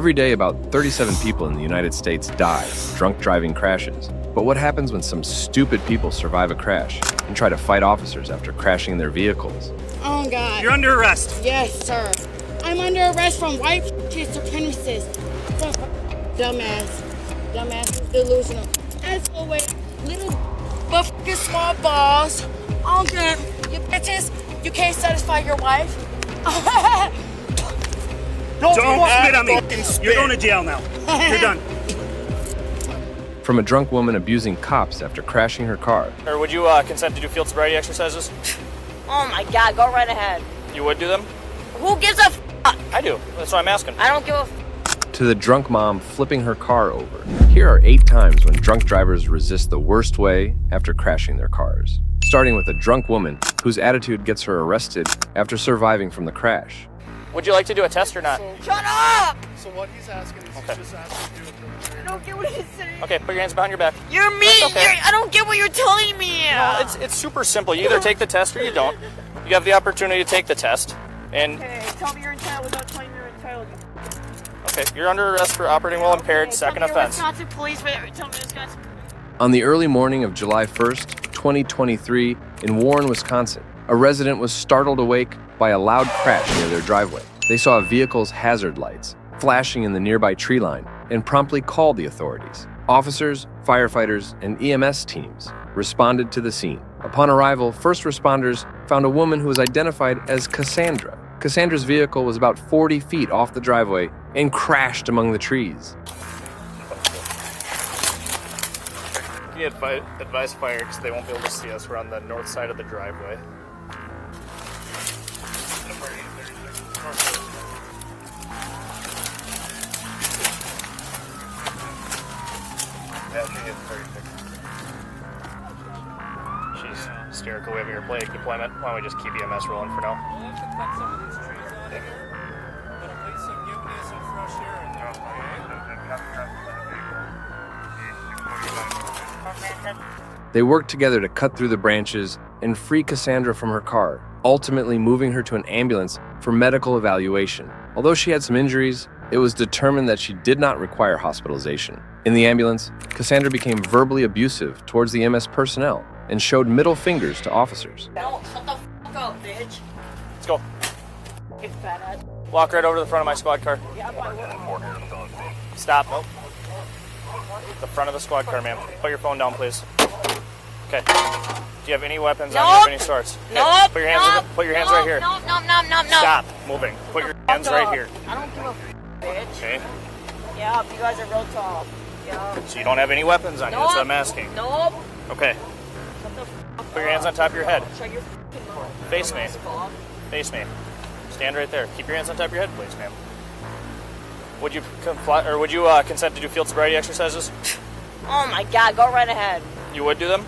Every day, about 37 people in the United States die in drunk driving crashes. But what happens when some stupid people survive a crash and try to fight officers after crashing their vehicles? Oh, God. You're under arrest. Yes, sir. I'm under arrest from white supremacists. Dumbass. Dumbass is delusional. As always, little fucking small balls. Oh, God. You bitches, you can't satisfy your wife. Don't spit on me. You're going to jail now. You're done. From a drunk woman abusing cops after crashing her car. Or would you consent to do field sobriety exercises? Oh my God, go right ahead. You would do them? Who gives a fuck? I do. That's what I'm asking. I don't give a To the drunk mom flipping her car over. Here are 8 times when drunk drivers resist the worst way after crashing their cars. Starting with a drunk woman whose attitude gets her arrested after surviving from the crash. Would you like to do a test or not? Shut up! So what he's asking is he's just asking to do a I don't get what he's saying. Okay, put your hands behind your back. You're mean. okay. I don't get what you're telling me. No, it's super simple. You either take the test or you don't. You have the opportunity to take the test. And Okay, tell me you're entitled without telling me you're entitled. okay, you're under arrest for operating while impaired, second tell me offense. You're Wisconsin police, but tell me Wisconsin. On the early morning of July 1st, 2023, in Warren, Wisconsin, a resident was startled awake by a loud crash near their driveway. They saw a vehicle's hazard lights flashing in the nearby tree line and promptly called the authorities. Officers, firefighters, and EMS teams responded to the scene. Upon arrival, first responders found a woman who was identified as Cassandra. Cassandra's vehicle was about 40 feet off the driveway and crashed among the trees. Can you advise fire because they won't be able to see us. We're on the north side of the driveway. She's hysterical. We have your plague deployment. Why don't we just keep EMS rolling for now? We'll have to cut some of these trees down. But at least some give me some fresh air in there, okay? They worked together to cut through the branches and free Cassandra from her car, ultimately moving her to an ambulance for medical evaluation. Although she had some injuries, it was determined that she did not require hospitalization. In the ambulance, Cassandra became verbally abusive towards the MS personnel and showed middle fingers to officers. No, shut the fuck up, bitch. Let's go. You fat ass. Walk right over to the front of my squad car. Yeah, I'm Stop. The front of the squad car, ma'am. Put your phone down, please. Okay. Do you have any weapons on you of any sorts? Okay. Nope. Put your hands right here. No. Stop moving. Put your hands right here. I don't give a bitch. Okay. Yeah, you guys are real tough. Yeah. So you don't have any weapons on you. That's what I'm asking. Nope. Okay. Shut the fuck Put your hands on top of your head. Shut your fucking mouth. Face me. Fuck. Face me. Stand right there. Keep your hands on top of your head, please, ma'am. Would you comply, or would you consent to do field sobriety exercises? Oh my God, go right ahead. You would do them?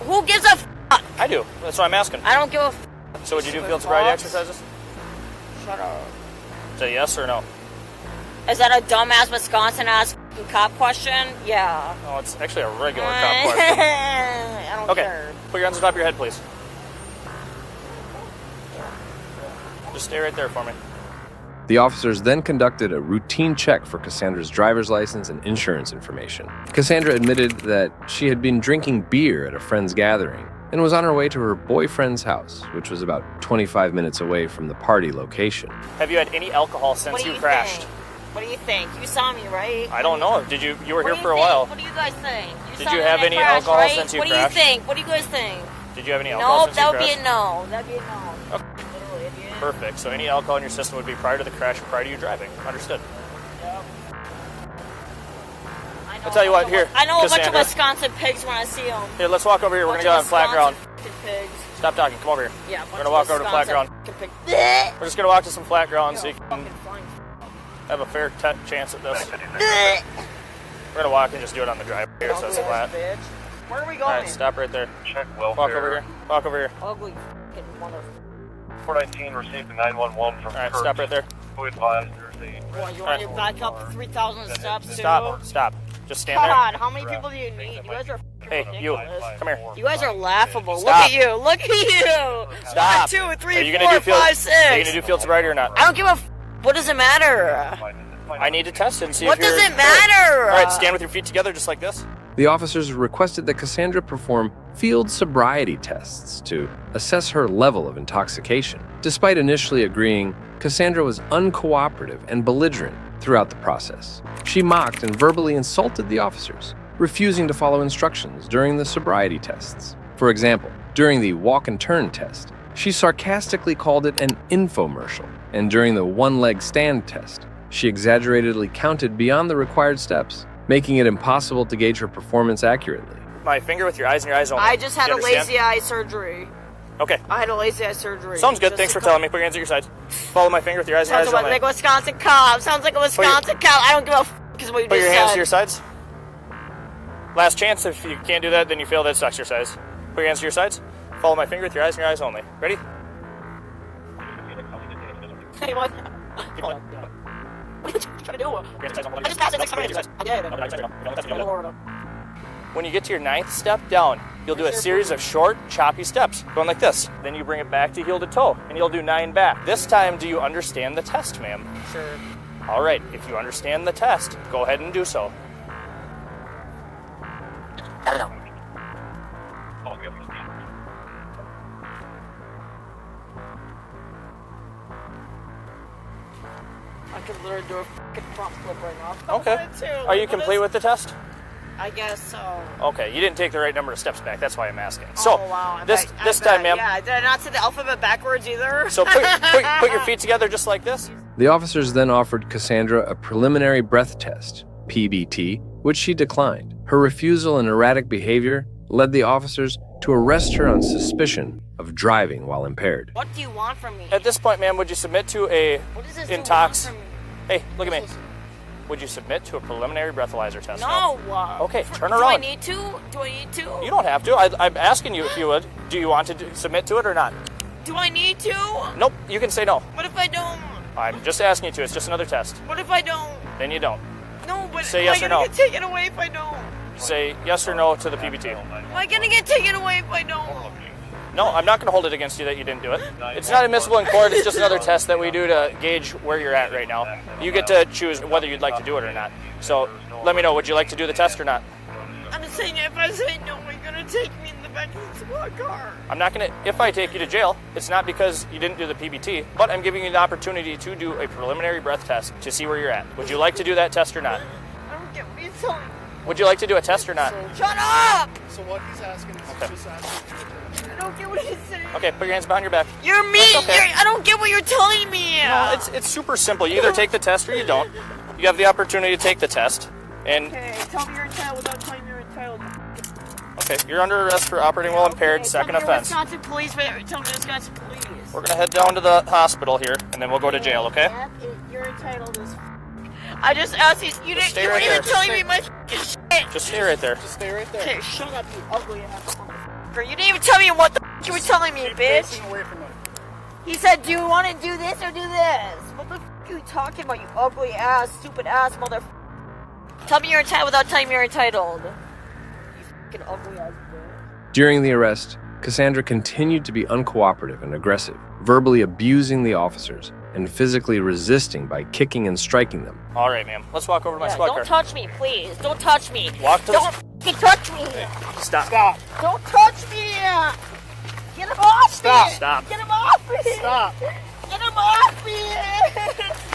Who gives a fuck? I do. That's what I'm asking. I don't give a fuck. So would you do field sobriety exercises? Shut up. Is that yes or no? Is that a dumbass Wisconsin ass cop question? Yeah. No, it's actually a regular cop question. I don't Okay. care. Put your hands on top of your head, please. Just stay right there for me. The officers then conducted a routine check for Cassandra's driver's license and insurance information. Cassandra admitted that she had been drinking beer at a friend's gathering and was on her way to her boyfriend's house, which was about 25 minutes away from the party location. Have you had any alcohol since What do you you crashed? think? What do you think? You saw me, right? I don't know. Did you were What here do for you a while. think? What do you guys think? Did saw you me have when I any crashed, alcohol right? since you What crashed? do you think? What do you guys think? Did you have any alcohol Nope, since that you would be crashed? a no. That'd be a no. Okay. Little idiot. Perfect. So any alcohol in your system would be prior to the crash or prior to you driving. Understood. Yep. I'll tell you what, here, I know a bunch of Cassandra. Wisconsin pigs when I see them. Here, let's walk over here. We're going to go on flat ground. Pigs. Stop talking. Come over here. Yeah, We're going to walk over to flat ground. We're just going to walk to some flat ground so you can have a fair chance at this. We're going to walk and just do it on the drive here so it's flat. Where are we going? All right, stop right there. Check welfare. Walk over here. Walk over here. Ugly fucking mother. 419 received a 911 from All right, Kirk. stop right there. Who advised there's a What, you want to back up 3,000 steps too? Stop. Just stand there. God, how many people do you need? You guys are Hey, you. ridiculous. Come here. You guys are laughable. Stop. Look at you. Look at you. Stop. 1, 2, 3, Are you 4, gonna do field? 5, Are you 6. gonna do field sobriety or not? I don't give a. What does it matter? I need to test it and see What if you're... does it matter? All right, stand with your feet together just like this. The officers requested that Cassandra perform field sobriety tests to assess her level of intoxication. Despite initially agreeing, Cassandra was uncooperative and belligerent throughout the process. She mocked and verbally insulted the officers, refusing to follow instructions during the sobriety tests. For example, during the walk and turn test, she sarcastically called it an infomercial, and during the one-leg stand test, she exaggeratedly counted beyond the required steps, making it impossible to gauge her performance accurately. My finger with your eyes and your eyes only. I just had You a understand? lazy eye surgery. Okay. I had a lazy eye surgery. Sounds good. Just Thanks a for telling me. Put your hands at your sides. Follow my finger with your eyes and Sounds eyes like, only. like a Wisconsin cop. Sounds like a Wisconsin cop. I don't give a f*** is what you Put just your hands said. to your sides. Last chance. If you can't do that, then you fail this exercise. Put your hands to your sides. Follow my finger with your eyes and your eyes only. Ready? Hey, what? What are you trying to do? I just passed it 600. I did. When you get to your 9th step down, you'll do a series of short, choppy steps, going like this. Then you bring it back to heel to toe, and you'll do 9 back. This time, do you understand the test, ma'am? Sure. All right, if you understand the test, go ahead and do so. I don't know. I could literally do a fucking front flip right now. Okay. Are you complete with the test? I guess so. Okay, you didn't take the right number of steps back. That's why I'm asking. So, Oh, wow. I this bet- time, ma'am. Yeah, did I not say the alphabet backwards either? So put your feet together just like this. The officers then offered Cassandra a preliminary breath test, PBT, which she declined. Her refusal and erratic behavior led the officers to arrest her on suspicion of driving while impaired. What do you want from me? At this point, ma'am, would you submit to a What does this intox? do want from me? Hey, look at me. Would you submit to a preliminary breathalyzer test? No. Okay, turn Do I around. need to? Do I need to? You don't have to. I'm asking you if you would. Do you want to submit to it or not? Do I need to? Nope, you can say no. What if I don't? I'm just asking you to. It's just another test. What if I don't? Then you don't. No, but Say am yes I or gonna no. get taken away if I don't? Say yes or no to the PBT. Am I gonna get taken away if I don't? No, I'm not going to hold it against you that you didn't do it. It's not admissible in court. It's just another test that we do to gauge where you're at right now. You get to choose whether you'd like to do it or not. So let me know. Would you like to do the test or not? I'm just saying, if I say no, you're gonna take me in the back of the squad car. I'm not going to, if I take you to jail, it's not because you didn't do the PBT, but I'm giving you the opportunity to do a preliminary breath test to see where you're at. Would you like to do that test or not? I don't get what you're telling me. Would you like to do a test or not? Shut up! So what he's asking is just asking. I don't get what he's saying. Okay, put your hands behind your back. You're mean. okay. I don't get what you're telling me. No, it's super simple. You either take the test or you don't. You have the opportunity to take the test. And, Okay, tell me you're entitled without telling me you're entitled. okay, you're under arrest for operating while impaired, Okay, second tell me offense. Wisconsin police, tell me Wisconsin police. We're going to head down to the hospital here, and then we'll go to jail, okay? You're entitled as I just asked you. You didn't. stay You right weren't even there. telling me my fucking shit. Just stay right there. Just stay right there. Okay, shut up, you ugly ass motherfucker. You didn't even tell me what the f you were telling me, Keep bitch. facing away from him. He said, do you want to do this or do this? What the f are you talking about, you ugly ass, stupid ass motherfucker? Tell me you're entitled without telling me you're entitled. You fucking ugly ass bitch. During the arrest, Cassandra continued to be uncooperative and aggressive, verbally abusing the officers and physically resisting by kicking and striking them. All right, ma'am. Let's walk over to my Yeah, squad don't car. touch me, please. Don't touch me. Walk to the- Don't fucking touch me. Stop. Stop. Don't touch me. Get him off Stop. me. Stop. Get him off me. Stop. Get him off me.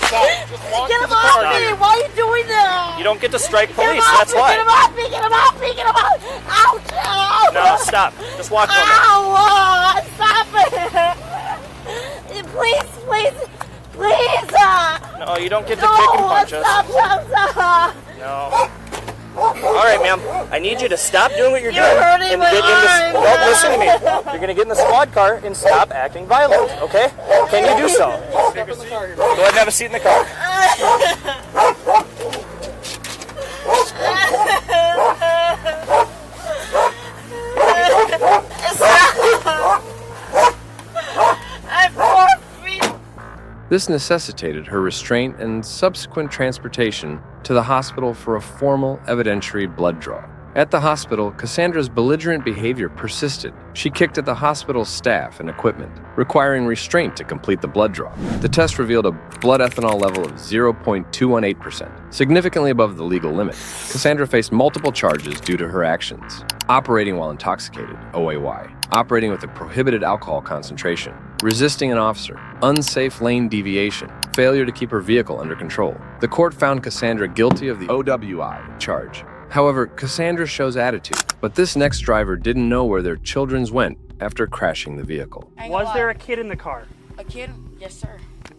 Stop. Just walk Get to him the off car. me. Why are you doing that? You don't get to strike Get him police, off that's me. Get him why. off me. Get him off me. Get him off. Ouch. Ow. No, stop. Just walk over. Ow. Stop it. Please, please, please. No, you don't get to No, kick and punch us. stop. No. All right, ma'am. I need you to stop doing what you're You're doing hurting and my get in arm. the. Don't listen to me. You're gonna get in the squad car and stop acting violent. Okay? Can you do so? Go ahead and have a seat in the car. I'm 4 feet. This necessitated her restraint and subsequent transportation to the hospital for a formal evidentiary blood draw. At the hospital, Cassandra's belligerent behavior persisted. She kicked at the hospital's staff and equipment, requiring restraint to complete the blood draw. The test revealed a blood ethanol level of 0.218%, significantly above the legal limit. Cassandra faced multiple charges due to her actions: operating while intoxicated, OAY, operating with a prohibited alcohol concentration, resisting an officer, unsafe lane deviation, failure to keep her vehicle under control. The court found Cassandra guilty of the OWI charge. However, Cassandra shows attitude, but this next driver didn't know where their children went after crashing the vehicle. Was there a kid in the car? A kid? Yes, sir.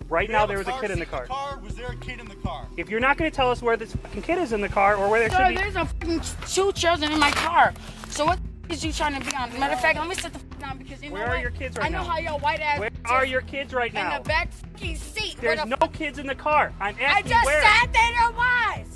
Right now, there was a kid in the car. Was there a kid in the car? If you're not going to tell us where this fucking kid is in the car or where there Sir, should be... there's a fucking 2 children in my car. So what is you trying to be on? Matter of fact, let me sit the fuck down because you know Where what? are your kids right I know now? how your white ass Where are your kids right in now? the back fucking seat. There's no kids in the car. I'm I asking just where. said that there was.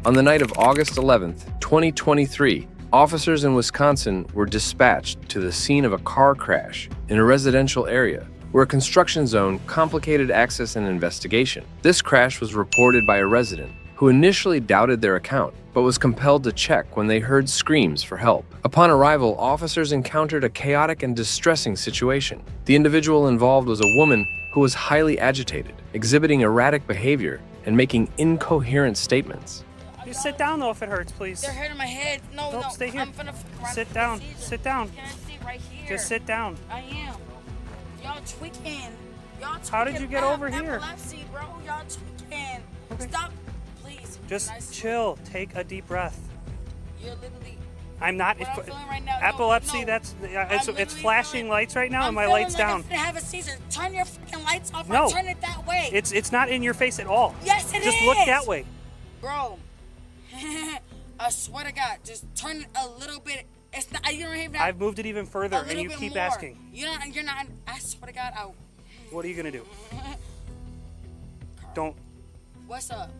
On the night of August 11th, 2023, officers in Wisconsin were dispatched to the scene of a car crash in a residential area where a construction zone complicated access and investigation. This crash was reported by a resident who initially doubted their account, but was compelled to check when they heard screams for help. Upon arrival, officers encountered a chaotic and distressing situation. The individual involved was a woman who was highly agitated, exhibiting erratic behavior and making incoherent statements. Just sit down, though, if it hurts, please. They're hurting my head. No, Nope, no. stay here. I'm finna fuck around Sit with down. the seizure. Sit down. Can I sit right here? Just sit down. I am. Y'all tweaking. Y'all tweaking. How did you get over here? Epilepsy, bro. Y'all tweaking. Okay. Stop, please. Just Can I sit? chill. Take a deep breath. You're literally. I'm not. What I'm feeling right now, no, epilepsy. no. That's. I'm It's literally flashing feeling- lights right now, I'm and my feeling lights like down. I'm finna have a seizure. Turn your fucking lights off. No. Or turn it that way. It's not in your face at all. Yes, it Just is. look that way. Bro. I swear to God, just turn it a little bit. It's not. You don't even. I've moved it even further, a and little you bit keep more. asking. You're not. I swear to God, What are you gonna do? Don't. What's up?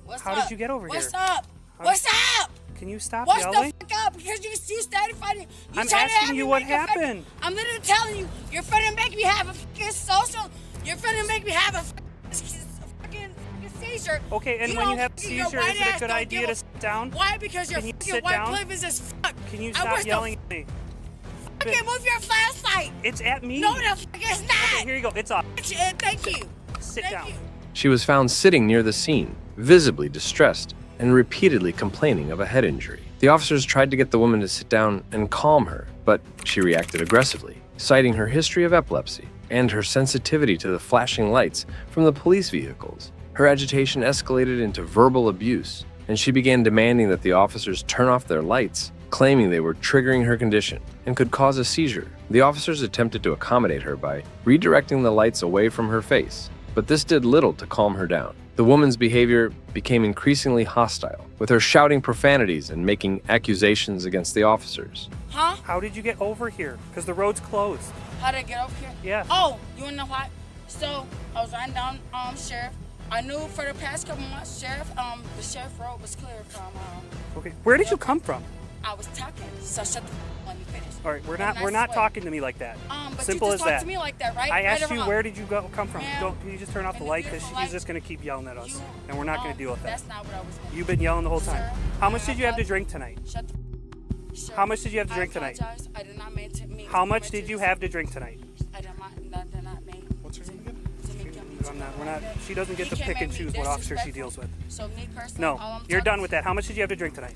What's How up? did you get over What's here? up? How- What's up? Can you stop What's yelling? the fuck up? Because you started fighting. You I'm trying to asking have you me what make a fucking- happened. I'm literally telling you. You're finna make me have a fucking social. You're finna make me have a fucking seizure. Okay, and You when you don't- have a your seizure, white is it a ass good don't idea give to sit down? Why? Because your Can you fucking sit white down? privilege is fuck. Can you I stop wish yelling at me? The fucking move your flashlight. It's at me. No, the fuck it's not. Okay, here you go. It's off. Thank you. Sit Thank down. you. She was found sitting near the scene, visibly distressed and repeatedly complaining of a head injury. The officers tried to get the woman to sit down and calm her, but she reacted aggressively, citing her history of epilepsy and her sensitivity to the flashing lights from the police vehicles. Her agitation escalated into verbal abuse, and she began demanding that the officers turn off their lights, claiming they were triggering her condition and could cause a seizure. The officers attempted to accommodate her by redirecting the lights away from her face, but this did little to calm her down. The woman's behavior became increasingly hostile, with her shouting profanities and making accusations against the officers. Huh? How did you get over here? Because the road's closed. How did I get over here? Yeah. Oh, you wanna know what? So I was riding down sheriff. I knew for the past couple months, sheriff, the sheriff road was clear from Okay. Where did you come from? I was talking, so shut the let me finish. All right, we're In a not nice way. talking to me like that. But Simple you as just talk that. to me like that, right? I Right asked or you wrong? where did you come from? Ma'am, Can you just turn off the in the light because beautiful she's light, just gonna keep yelling at us, You- and we're not gonna deal with that. That's not what I was gonna You've been yelling the whole time. Sir, How much I did you have to apologize. drink tonight? Shut the sir, How much did you have to drink tonight? I apologize. I did not mean to mean How to much make did you this- have to drink tonight? I did not mean. What's her name again? We're not. She doesn't get to pick and choose what officer she deals with. So me personally, No, all I'm you're done talking- with that. How much did you have to drink tonight?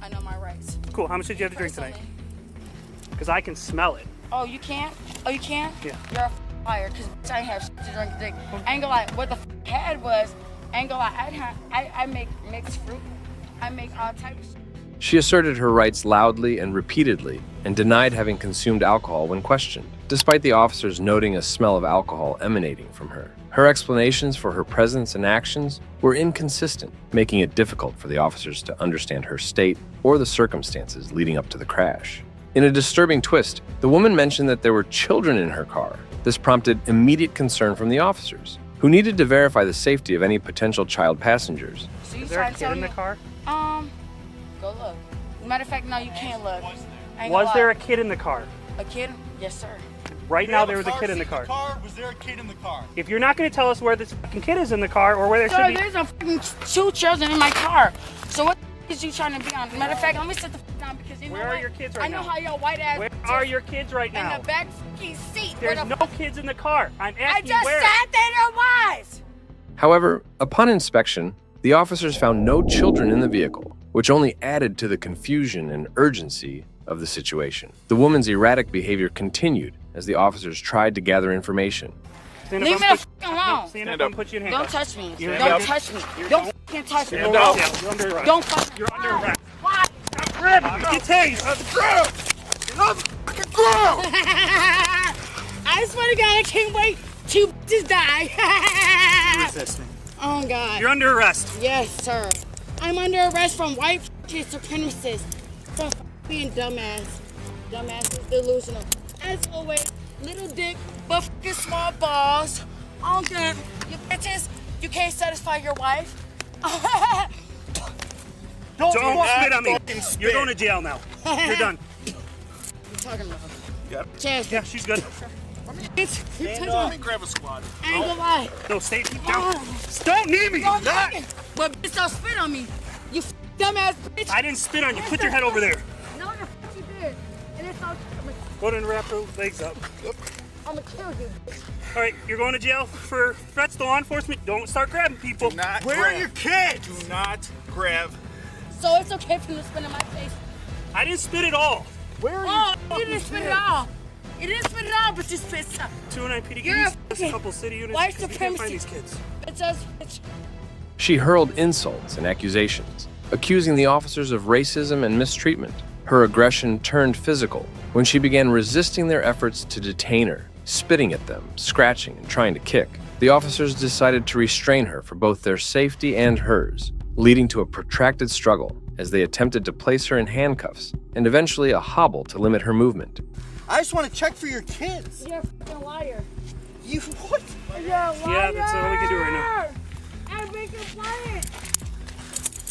I know my rights. Cool. How much did you have to drink tonight? Personally. Because I can smell it. Oh, you can't? Oh, you can't? Yeah. You're a liar, because I ain't have shit to drink today. I ain't gonna lie, what the had was, I ain't gonna lie, I make mixed fruit. I make all types of shit. She asserted her rights loudly and repeatedly and denied having consumed alcohol when questioned, despite the officers noting a smell of alcohol emanating from her. Her explanations for her presence and actions were inconsistent, making it difficult for the officers to understand her state or the circumstances leading up to the crash. In a disturbing twist, the woman mentioned that there were children in her car. This prompted immediate concern from the officers, who needed to verify the safety of any potential child passengers. So you Is there a trying to kid tell in the me- car? Go look. Matter of fact, no, you can't look. I ain't Was gonna there lie. a kid in the car? a kid? Yes, sir. Right now there was a kid in the car. Was there a kid in the car? If you're not going to tell us where this fucking kid is in the car or where there Sir, should be... there's a fucking 2 children in my car. So what is you trying to be on? Matter of fact, let me sit the down because you know Where what? are your kids right I know now? how your white ass Where are your kids right in now? the back seat. There's where the no kids in the car. I'm I asking just where. said there was. However, upon inspection, the officers found no children in the vehicle, which only added to the confusion and urgency of the situation. The woman's erratic behavior continued as the officers tried to gather information. Stand up, Leave me I'm the put- f alone. Stand up and put you in Don't handcuffs. touch me. Stand Don't up. touch me. Don't fucking touch me. Stand up. You're under arrest. Don't fucking. You're under arrest. Why? Stop grabbing me. Get tased. I swear to God, I can't wait to just die. Resisting. Oh God. You're under arrest. Yes, sir. I'm under arrest from white supremacists for being dumbass. Dumbass is delusional. As always, little dick, but fucking small balls. Oh God, you bitches, you can't satisfy your wife. Don't spit on me. You're going to jail now. You're done. What you talking about? Chance, Yeah, she's good. bitch, you talking about? Grab a squad. I ain't gonna lie. No, stay down. Don't need me. Don't fucking, but bitch, don't spit on me. You dumbass bitch. I didn't spit on you. Put your head over there. No, the fuck you did. And it's all, Go ahead and wrap her legs up. I'm gonna kill you, bitch. All right, you're going to jail for threats to law enforcement. Don't start grabbing people. Where are your kids? Do not grab. So it's okay for you to spit in my face. I didn't spit at all. Where are Oh, you didn't spit it all. You didn't spit it all, but you spit some. 209 PD, You're give a me fucking a couple city units. white 'cause we can't find supremacy. these kids. It's us, bitch. She hurled insults and accusations, accusing the officers of racism and mistreatment. Her aggression turned physical when she began resisting their efforts to detain her, spitting at them, scratching, and trying to kick. The officers decided to restrain her for both their safety and hers, leading to a protracted struggle as they attempted to place her in handcuffs and eventually a hobble to limit her movement. I just want to check for your kids. You're a fucking liar. You what? You're a liar. Yeah, that's all we can do right now. I'm being compliant.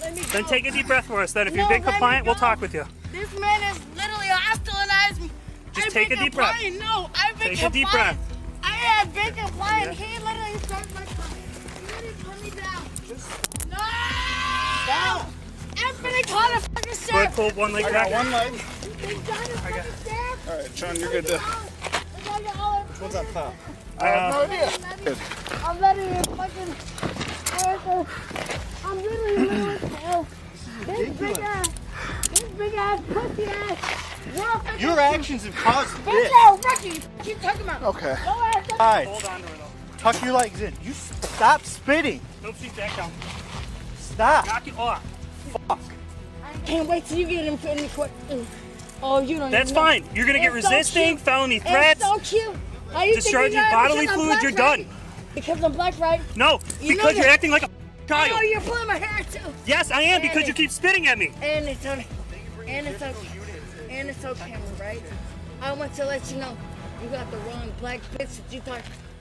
Let me go. Then take a deep breath for us. Then, if No, you've been let me compliant, we'll go. talk with you. This man is literally hostilized me. Just I've take been a deep breath. compliant. No, I've been Take a deep compliant. breath. I have been compliant. He literally started my car. He literally put me down. No! Down. I'm gonna call the fucking Go ahead, sheriff. pull one leg I back. got one leg. He's done the fucking sheriff. All right, Sean, you're good to. What's up, pal? I have no idea. I'm letting you fucking. I'm literally hell. This big ass pussy ass. Your actions have caused Bitch this. ass Ricky. What you talking about? Okay. Go ahead. Guys, Hold on to her, though. tuck your legs in. You stop spitting. Nope, she's back down. Stop. Knock it off. Fuck. I can't wait till you get him in the court. Oh, you don't. That's even know. fine. You're going to get It's so resisting, cute. felony It's threats. so cute. How you think Discharging you got it? bodily Because I'm fluids, black, you're right? done. Because I'm black, right? No, You know because you're that- acting like a Oh, child. you're pulling my hair too. Yes, I am, because you keep spitting at me. And it's on. And it's okay. And it's on camera, right? I want to let you know, you got the wrong black bitch.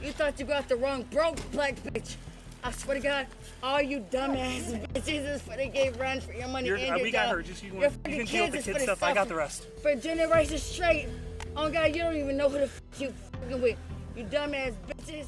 You thought you got the wrong broke black bitch. I swear to God, all you dumbass bitches is for the gay run for your money and your We got job. her. Just you Your can fucking deal with the kids is kid for stuff. I got the rest. For generations straight. Oh God, you don't even know who the you fucking with. You dumbass bitches.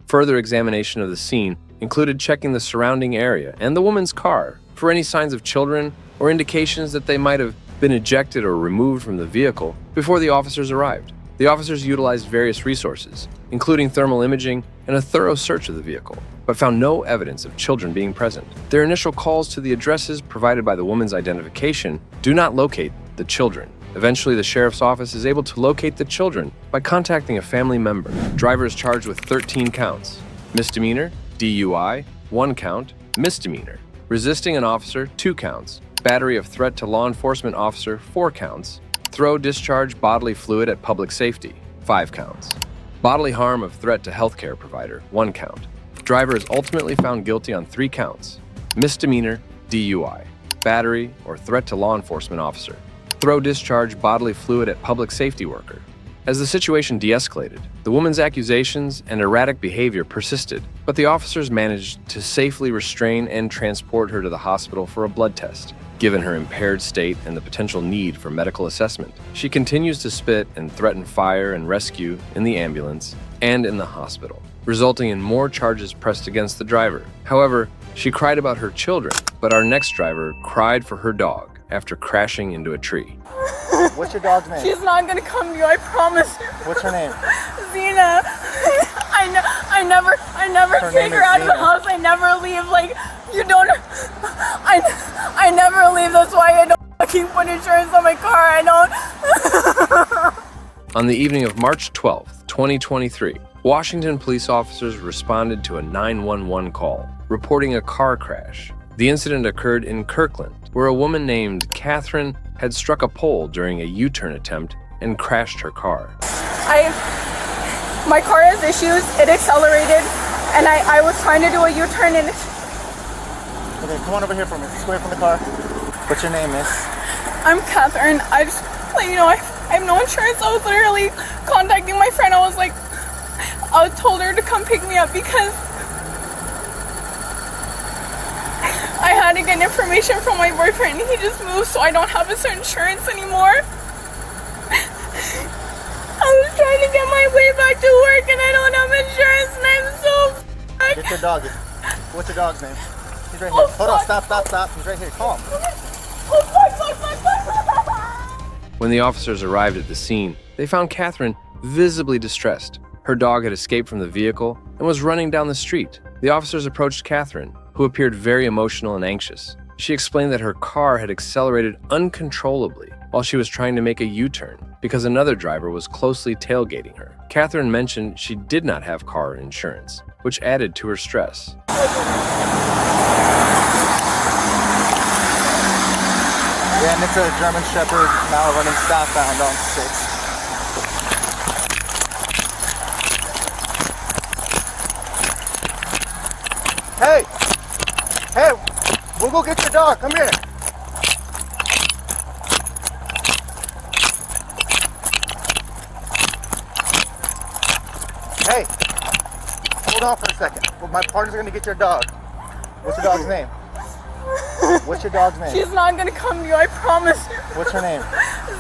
Further examination of the scene included checking the surrounding area and the woman's car for any signs of children or indications that they might have been ejected or removed from the vehicle before the officers arrived. The officers utilized various resources, including thermal imaging and a thorough search of the vehicle, but found no evidence of children being present. Their initial calls to the addresses provided by the woman's identification do not locate the children. Eventually, the sheriff's office is able to locate the children by contacting a family member. Driver is charged with 13 counts. Misdemeanor, DUI, 1 count, misdemeanor. Resisting an officer, 2 counts. Battery of threat to law enforcement officer, 4 counts. Throw, discharge bodily fluid at public safety, 5 counts. Bodily harm of threat to healthcare provider, 1 count. Driver is ultimately found guilty on 3 counts. Misdemeanor, DUI. Battery or threat to law enforcement officer. Throw, discharge bodily fluid at public safety worker. As the situation de-escalated, the woman's accusations and erratic behavior persisted, but the officers managed to safely restrain and transport her to the hospital for a blood test. Given her impaired state and the potential need for medical assessment, she continues to spit and threaten fire and rescue in the ambulance and in the hospital, resulting in more charges pressed against the driver. However, She cried about her children, but our next driver cried for her dog after crashing into a tree. What's your dog's name? She's not gonna come to you, I promise. What's her name? Zena. I never Her take name her is out of the Zena. house. I never leave. Like, you don't. I never leave. That's why I don't fucking put insurance on my car. I don't. On the evening of March 12th, 2023, Washington police officers responded to a 911 call, reporting a car crash. The incident occurred in Kirkland, where a woman named Catherine had struck a pole during a U-turn attempt and crashed her car. My car has issues. It accelerated, and I was trying to do a U-turn and Okay, come on over here for me. Just away from the car. What's your name, miss? I'm Catherine. I just, like, you know, I have no insurance. I was literally contacting my friend. I told her to come pick me up because I had to get information from my boyfriend. He just moved, so I don't have his insurance anymore. I was trying to get my way back to work and I don't have insurance and I'm so fucked. Get your dog. What's your dog's name? He's right here. Oh, Hold on, fuck. stop. He's right here. Calm. Oh, fuck. When the officers arrived at the scene, they found Catherine visibly distressed. Her dog had escaped from the vehicle and was running down the street. The officers approached Catherine, who appeared very emotional and anxious. She explained that her car had accelerated uncontrollably while she was trying to make a U-turn because another driver was closely tailgating her. Catherine mentioned she did not have car insurance, which added to her stress. Yeah, and it's a German Shepherd now running southbound on 6. Hey, we'll go get your dog. Come here. Hey, hold on for a second. Well, my partner's gonna get your dog. What's your dog's name? What's your dog's name? She's not gonna come to you, I promise. What's her name?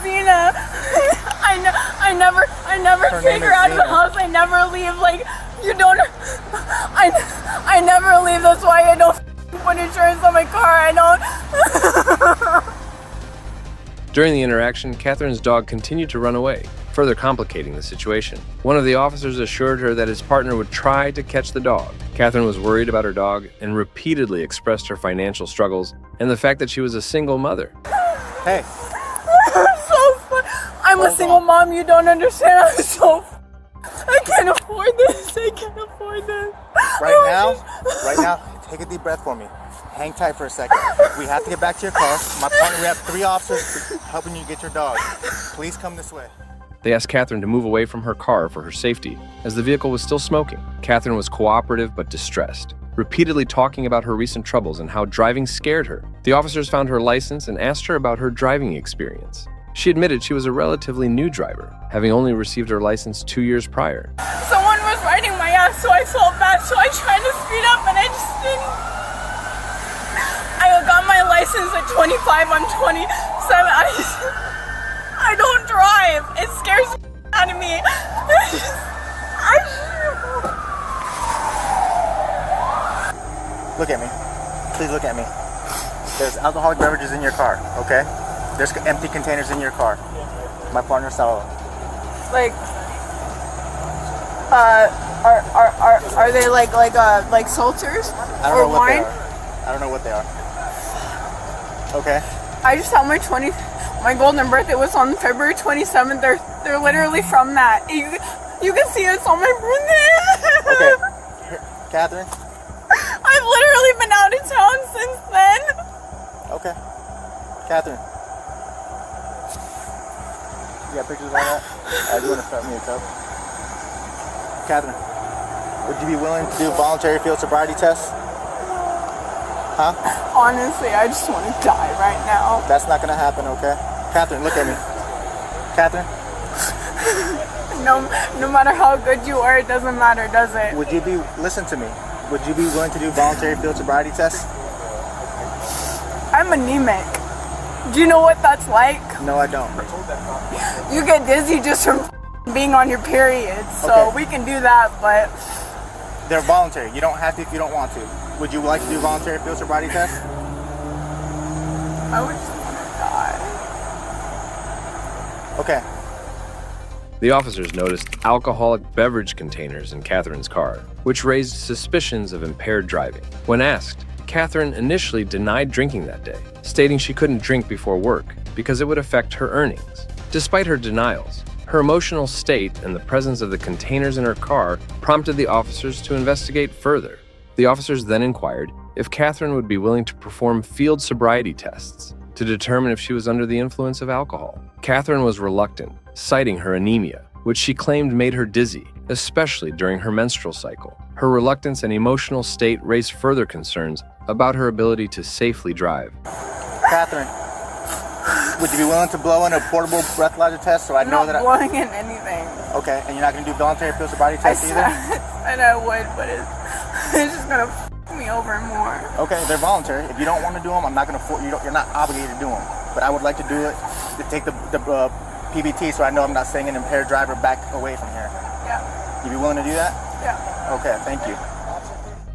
Zena. I never Her take name her is out of the Zena. house. I never leave. Like, you don't. I never leave. That's why I don't put insurance on my car. I don't. During the interaction, Catherine's dog continued to run away, further complicating the situation. One of the officers assured her that his partner would try to catch the dog. Catherine was worried about her dog and repeatedly expressed her financial struggles and the fact that she was a single mother. Hey, I'm a single mom. You don't understand. I can't afford this. I can't afford this. right now, take a deep breath for me. Hang tight for a second. We have to get back to your car. My partner, we have 3 officers helping you get your dog. Please come this way. They asked Catherine to move away from her car for her safety, as the vehicle was still smoking. Catherine was cooperative but distressed, repeatedly talking about her recent troubles and how driving scared her. The officers found her license and asked her about her driving experience. She admitted she was a relatively new driver, having only received her license 2 years prior. Someone was riding my ass, so I felt bad. So I tried to speed up, and I just didn't. I got my license at 25. I'm 27. I don't drive. It scares the out of me. Look at me. Please look at me. There's alcoholic beverages in your car, okay? There's empty containers in your car. My partner saw it. Like, are they like seltzers I don't or know what wine? they are. I don't know what they are. Okay. I just had my golden birthday was on February 27th. They're literally from that. You can see it's on my birthday. Okay. Catherine? I've literally been out of town since then. Okay. Catherine? You got pictures of that? I do want to start me a cup. Catherine, would you be willing to do a voluntary field sobriety test? Huh? Honestly, I just want to die right now. That's not going to happen, okay? Catherine, look at me. Catherine? No matter how good you are, it doesn't matter, does it? Listen to me. Would you be willing to do voluntary field sobriety tests? I'm anemic. Do you know what that's like? No, I don't. You get dizzy just from being on your period, so Okay. we can do that, but They're voluntary. You don't have to if you don't want to. Would you like to do voluntary field sobriety test? I would just want to die. Okay. The officers noticed alcoholic beverage containers in Catherine's car, which raised suspicions of impaired driving. When asked, Catherine initially denied drinking that day, stating she couldn't drink before work because it would affect her earnings. Despite her denials, her emotional state and the presence of the containers in her car prompted the officers to investigate further. The officers then inquired if Catherine would be willing to perform field sobriety tests to determine if she was under the influence of alcohol. Catherine was reluctant, citing her anemia, which she claimed made her dizzy, especially during her menstrual cycle. Her reluctance and emotional state raised further concerns about her ability to safely drive. Catherine, would you be willing to blow in a portable breathalyzer test so I know that blowing in anything. Okay, and you're not going to do voluntary field sobriety test either? And I would, but it's just gonna f me over more. Okay, they're voluntary. If you don't want to do them, I'm not going to force you. You're not obligated to do them. But I would like to do it to take the PBT so I know I'm not sending an impaired driver back away from here. Yeah. You be willing to do that? Yeah. Okay, thank you.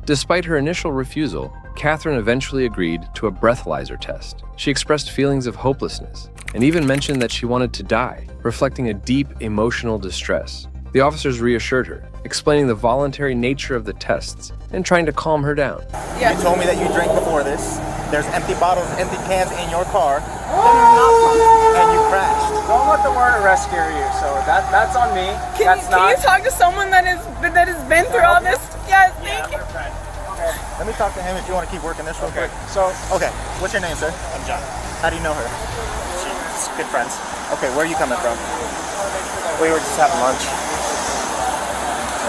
Despite her initial refusal, Catherine eventually agreed to a breathalyzer test. She expressed feelings of hopelessness and even mentioned that she wanted to die, reflecting a deep emotional distress. The officers reassured her, explaining the voluntary nature of the tests and trying to calm her down. You told me that you drank before this. There's empty bottles, empty cans in your car, and you crashed. Don't let the word arrest scare you. So that's on me. Can you talk to someone that has been through all this? Yes, thank you. Okay. Let me talk to him if you want to keep working this real quick. So, okay, what's your name, sir? I'm John. How do you know her? She's good friends. Okay, where are you coming from? We were just having lunch.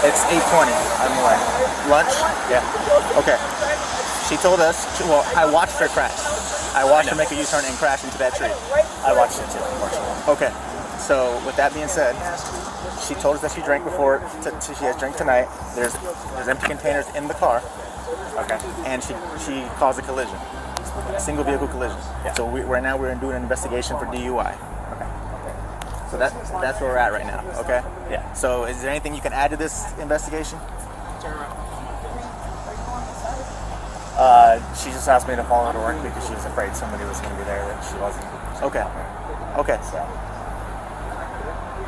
It's 8:20. I'm away. Lunch? Yeah. Okay. She told us, well, I watched her crash. I watched her make a U-turn and crash into that tree. I watched it too, unfortunately. Okay. So, with that being said, she told us that she drank before. She has drank tonight. There's empty containers in the car. Okay. And she caused a collision. A single vehicle collision. Yeah. So right now we're doing an investigation for DUI. Okay. So that's where we're at right now. Okay. Yeah. So is there anything you can add to this investigation? She just asked me to follow her to work because she was afraid somebody was going to be there that she wasn't. Okay. Okay.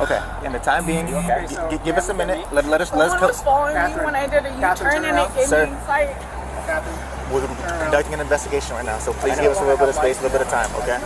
Okay. In the time being, give us a minute. Let us Someone was following me when I did a U-turn and it gave me anxiety. We're conducting an investigation right now, so please give us a little bit of space, a little bit of time, okay?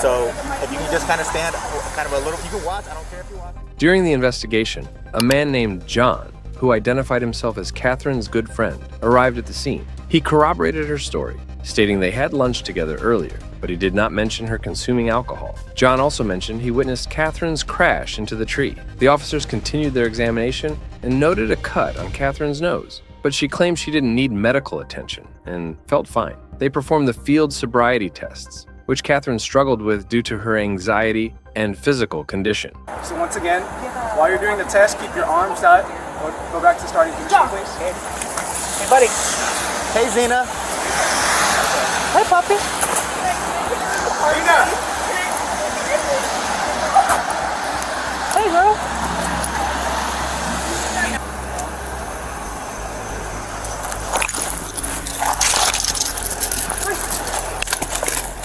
So if you can just kind of stand, kind of a little, you can watch, I don't care if you watch. During the investigation, a man named John, who identified himself as Catherine's good friend, arrived at the scene. He corroborated her story, stating they had lunch together earlier, but he did not mention her consuming alcohol. John also mentioned he witnessed Catherine's crash into the tree. The officers continued their examination and noted a cut on Catherine's nose, but she claimed she didn't need medical attention and felt fine. They performed the field sobriety tests, which Catherine struggled with due to her anxiety and physical condition. So once again, while you're doing the test, keep your arms out. Go back to starting position, please. Hey, buddy. Hey, Zena. Hey, puppy. Zena. Hey, girl.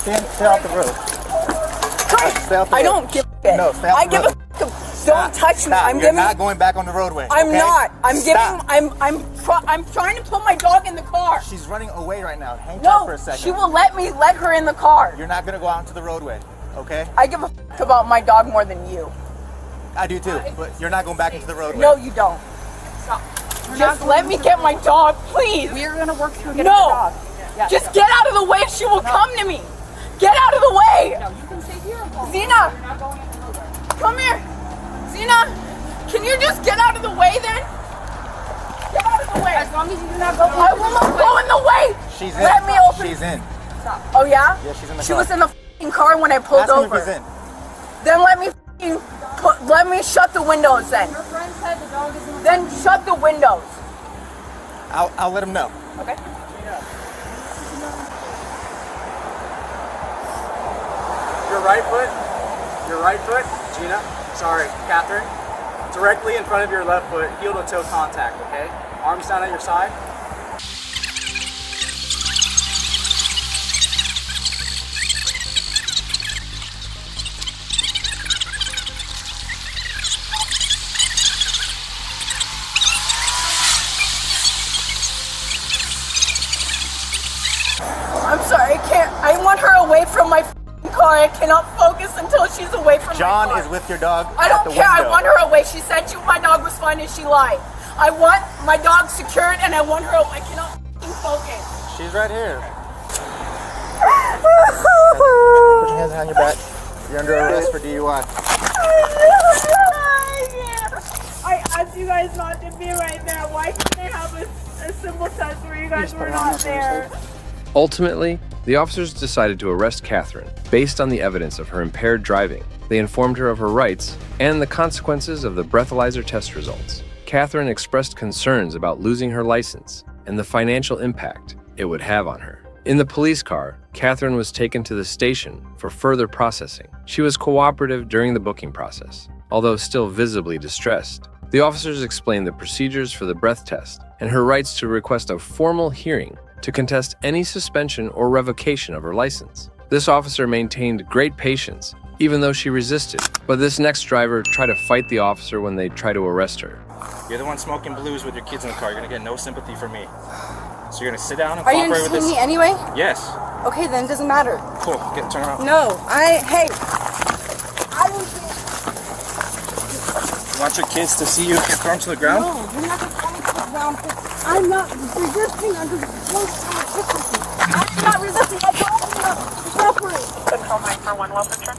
Stay off the road. Stay off the road. I don't give a shit. No, stay off I the give road. a don't touch me. I'm You're giving. not going back on the roadway. I'm okay? not. I'm Stop. giving. I'm trying to put my dog in the car. She's running away right now. Hang tight for No, a second. she will let her in the car. You're not gonna go out into the roadway, okay? I give a about my dog more than you. I do too, but you're not going back into the roadway. No, you don't. Just let me get my dog, please. We're gonna work through getting No. the dog. Yeah. Just get out of the way. She will come to me. Get out of the way. No, you can stay here. Zena, come here. Zena, can you just get out of the way then? Get out of the way. As long as you do not go. I will not go in the way. She's in. Let me open. She's in. Oh yeah? Yeah, she's in the She car. was in the f***ing car when I pulled Ask him over. if he's in. Then let me shut the windows then. Your friend said the dog is in the. Then shut the windows. I'll let him know. Okay. Your right foot, Gina, sorry, Catherine, directly in front of your left foot, heel to toe contact, okay? Arms down at your side. car. I cannot focus until she's away from John my car. is with your dog. I at don't the care. I window. want her away. She said my dog was fine and she lied. I want my dog secured and I want her away. I cannot f***ing focus. She's right here. Put your hands behind your back. You're under arrest for DUI. I asked you guys not to be right there. Why can't they have a simple test where you guys were not there? Ultimately, the officers decided to arrest Catherine based on the evidence of her impaired driving. They informed her of her rights and the consequences of the breathalyzer test results. Catherine expressed concerns about losing her license and the financial impact it would have on her. In the police car, Catherine was taken to the station for further processing. She was cooperative during the booking process, although still visibly distressed. The officers explained the procedures for the breath test and her rights to request a formal hearing to contest any suspension or revocation of her license. This officer maintained great patience, even though she resisted, but this next driver tried to fight the officer when they tried to arrest her. You're the one smoking blues with your kids in the car. You're gonna get no sympathy from me. So you're gonna sit down and Are you cooperate with interested this. in me anyway? Yes. Okay, then it doesn't matter. Cool. Turn around. No, I You want your kids to see you get thrown to the ground? No, you're not going to tell me to put down. I'm not resisting under the I'm not resisting. I don't want to separate. Control 941 Wilson.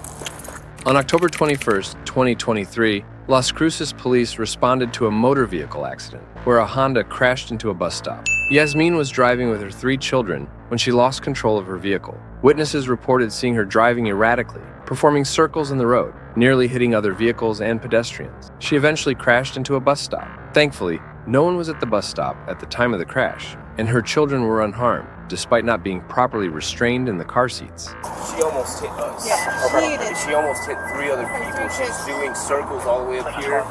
On October 21st, 2023, Las Cruces police responded to a motor vehicle accident where a Honda crashed into a bus stop. Yasmin was driving with her 3 children when she lost control of her vehicle. Witnesses reported seeing her driving erratically, performing circles in the road, nearly hitting other vehicles and pedestrians. She eventually crashed into a bus stop. Thankfully, no one was at the bus stop at the time of the crash, and her children were unharmed, despite not being properly restrained in the car seats. She almost hit us. Yeah, She almost hit 3 other people. She's doing circles all the way up here.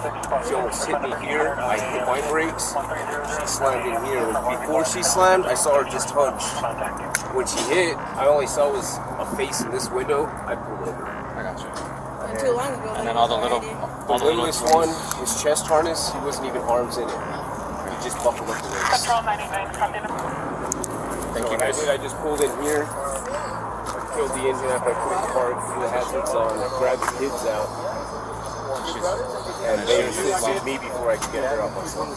She almost hit me here. I hit my brakes. She slammed in here. Before she slammed, I saw her just hunch. When she hit, I only saw was a face in this window. I pulled over. I got you. Not too long ago. And then all the little. The littlest one, his chest harness, he wasn't even arms in it. He just buckled up the waist. Control 99, copy. Thank you, guys. I just pulled in here. I killed the engine after I put it in the park, threw the hazards on, I grabbed the kids out. And they assisted me before I could get her out myself.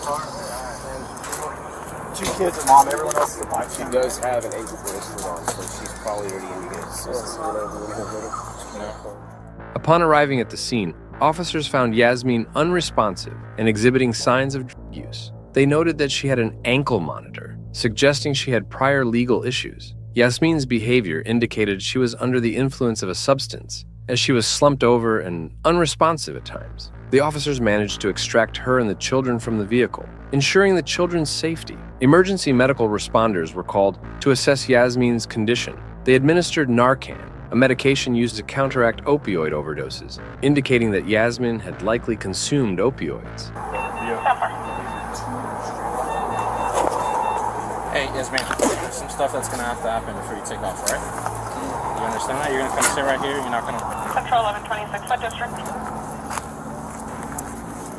2 kids and mom, everyone else is alive. She does have an ankle bracelet on, so she's probably already in good. Upon arriving at the scene, officers found Yasmin unresponsive and exhibiting signs of drug use. They noted that she had an ankle monitor, suggesting she had prior legal issues. Yasmin's behavior indicated she was under the influence of a substance, as she was slumped over and unresponsive at times. The officers managed to extract her and the children from the vehicle, ensuring the children's safety. Emergency medical responders were called to assess Yasmin's condition. They administered Narcan, a medication used to counteract opioid overdoses, indicating that Yasmin had likely consumed opioids. Hey, Yasmin, there's some stuff that's gonna have to happen before you take off, alright? You understand that? You're gonna come sit right here, you're not gonna... Control 1126, what district?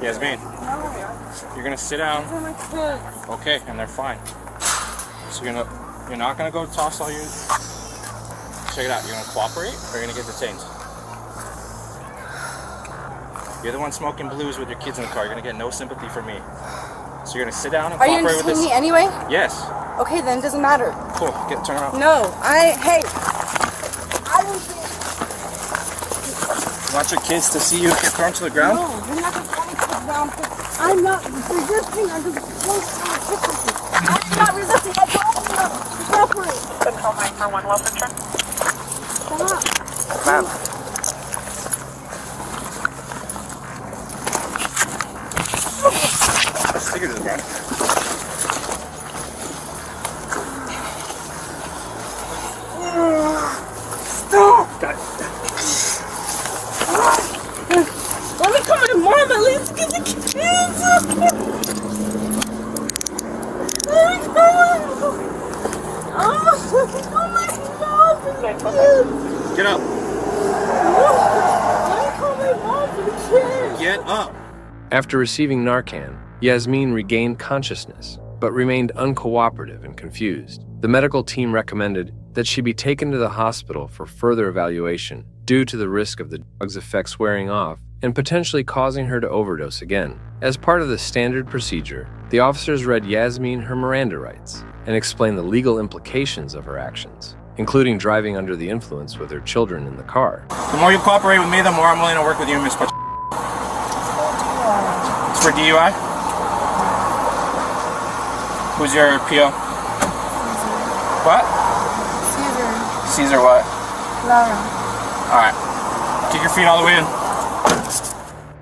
Yasmin, you're gonna sit down. Okay, and they're fine. So you're not gonna go toss all your... Check it out, you're gonna cooperate or you're gonna get detained? You're the one smoking blues with your kids in the car, you're gonna get no sympathy from me. So you're gonna sit down and Are you cooperate with interested this... in me anyway? Yes. Okay, then it doesn't matter. Cool, turn around. No, You want your kids to see you get thrown to the ground? No, you're not going to tell me to put down. I'm not resisting under the I'm not resisting. I don't want to separate. Control 941 Wilson. Stop. Ma'am. Stick her to the ground. Stop. Got it. Let me come to mom at least get the kids. Oh my God. Get up. Let me call my mom for the kids. Get up. After receiving Narcan, Yasmin regained consciousness. but remained uncooperative and confused. The medical team recommended that she be taken to the hospital for further evaluation due to the risk of the drug's effects wearing off and potentially causing her to overdose again. As part of the standard procedure, the officers read Yasmin her Miranda rights and explained the legal implications of her actions, including driving under the influence with her children in the car. The more you cooperate with me, the more I'm willing to work with you, Miss. It's for DUI? Who's your PO? What? Caesar what? Laura. Alright. Kick your feet all the way in.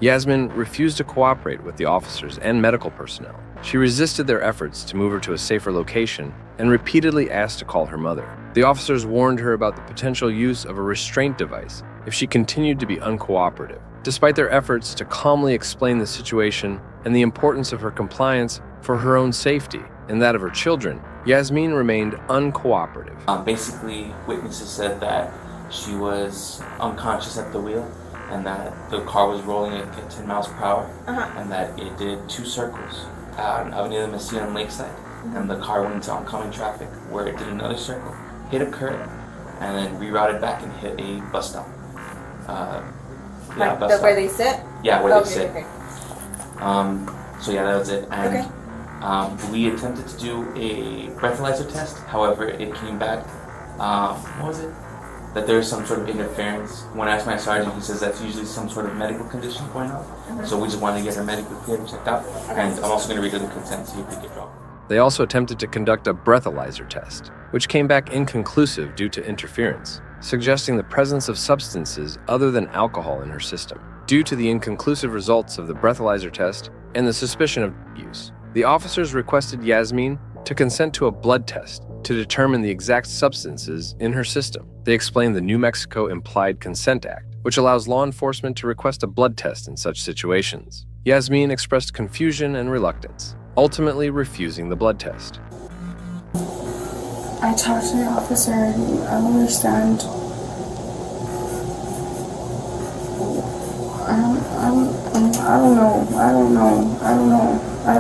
Yasmin refused to cooperate with the officers and medical personnel. She resisted their efforts to move her to a safer location and repeatedly asked to call her mother. The officers warned her about the potential use of a restraint device if she continued to be uncooperative. Despite their efforts to calmly explain the situation and the importance of her compliance for her own safety and that of her children, Yasmin remained uncooperative. Basically, witnesses said that she was unconscious at the wheel and that the car was rolling at 10 miles per hour and that it did 2 circles on Avenida Mesilla and Lakeside, and the car went into oncoming traffic where it did another circle, hit a curb, and then rerouted back and hit a bus stop. Bus stop. Where they sit? Yeah, where they sit. Okay. So yeah, that was it. And we attempted to do a breathalyzer test. However, it came back, what was it? That there was some sort of interference. When I asked my sergeant, he says that's usually some sort of medical condition going on. So we just wanted to get her medically cleared and checked out. And I'm also going to read her the consent, see if we get dropped. They also attempted to conduct a breathalyzer test, which came back inconclusive due to interference, suggesting the presence of substances other than alcohol in her system. Due to the inconclusive results of the breathalyzer test and the suspicion of use, the officers requested Yasmin to consent to a blood test to determine the exact substances in her system. They explained the New Mexico Implied Consent Act, which allows law enforcement to request a blood test in such situations. Yasmin expressed confusion and reluctance, ultimately refusing the blood test. I talked to the officer and I don't understand. I don't know. I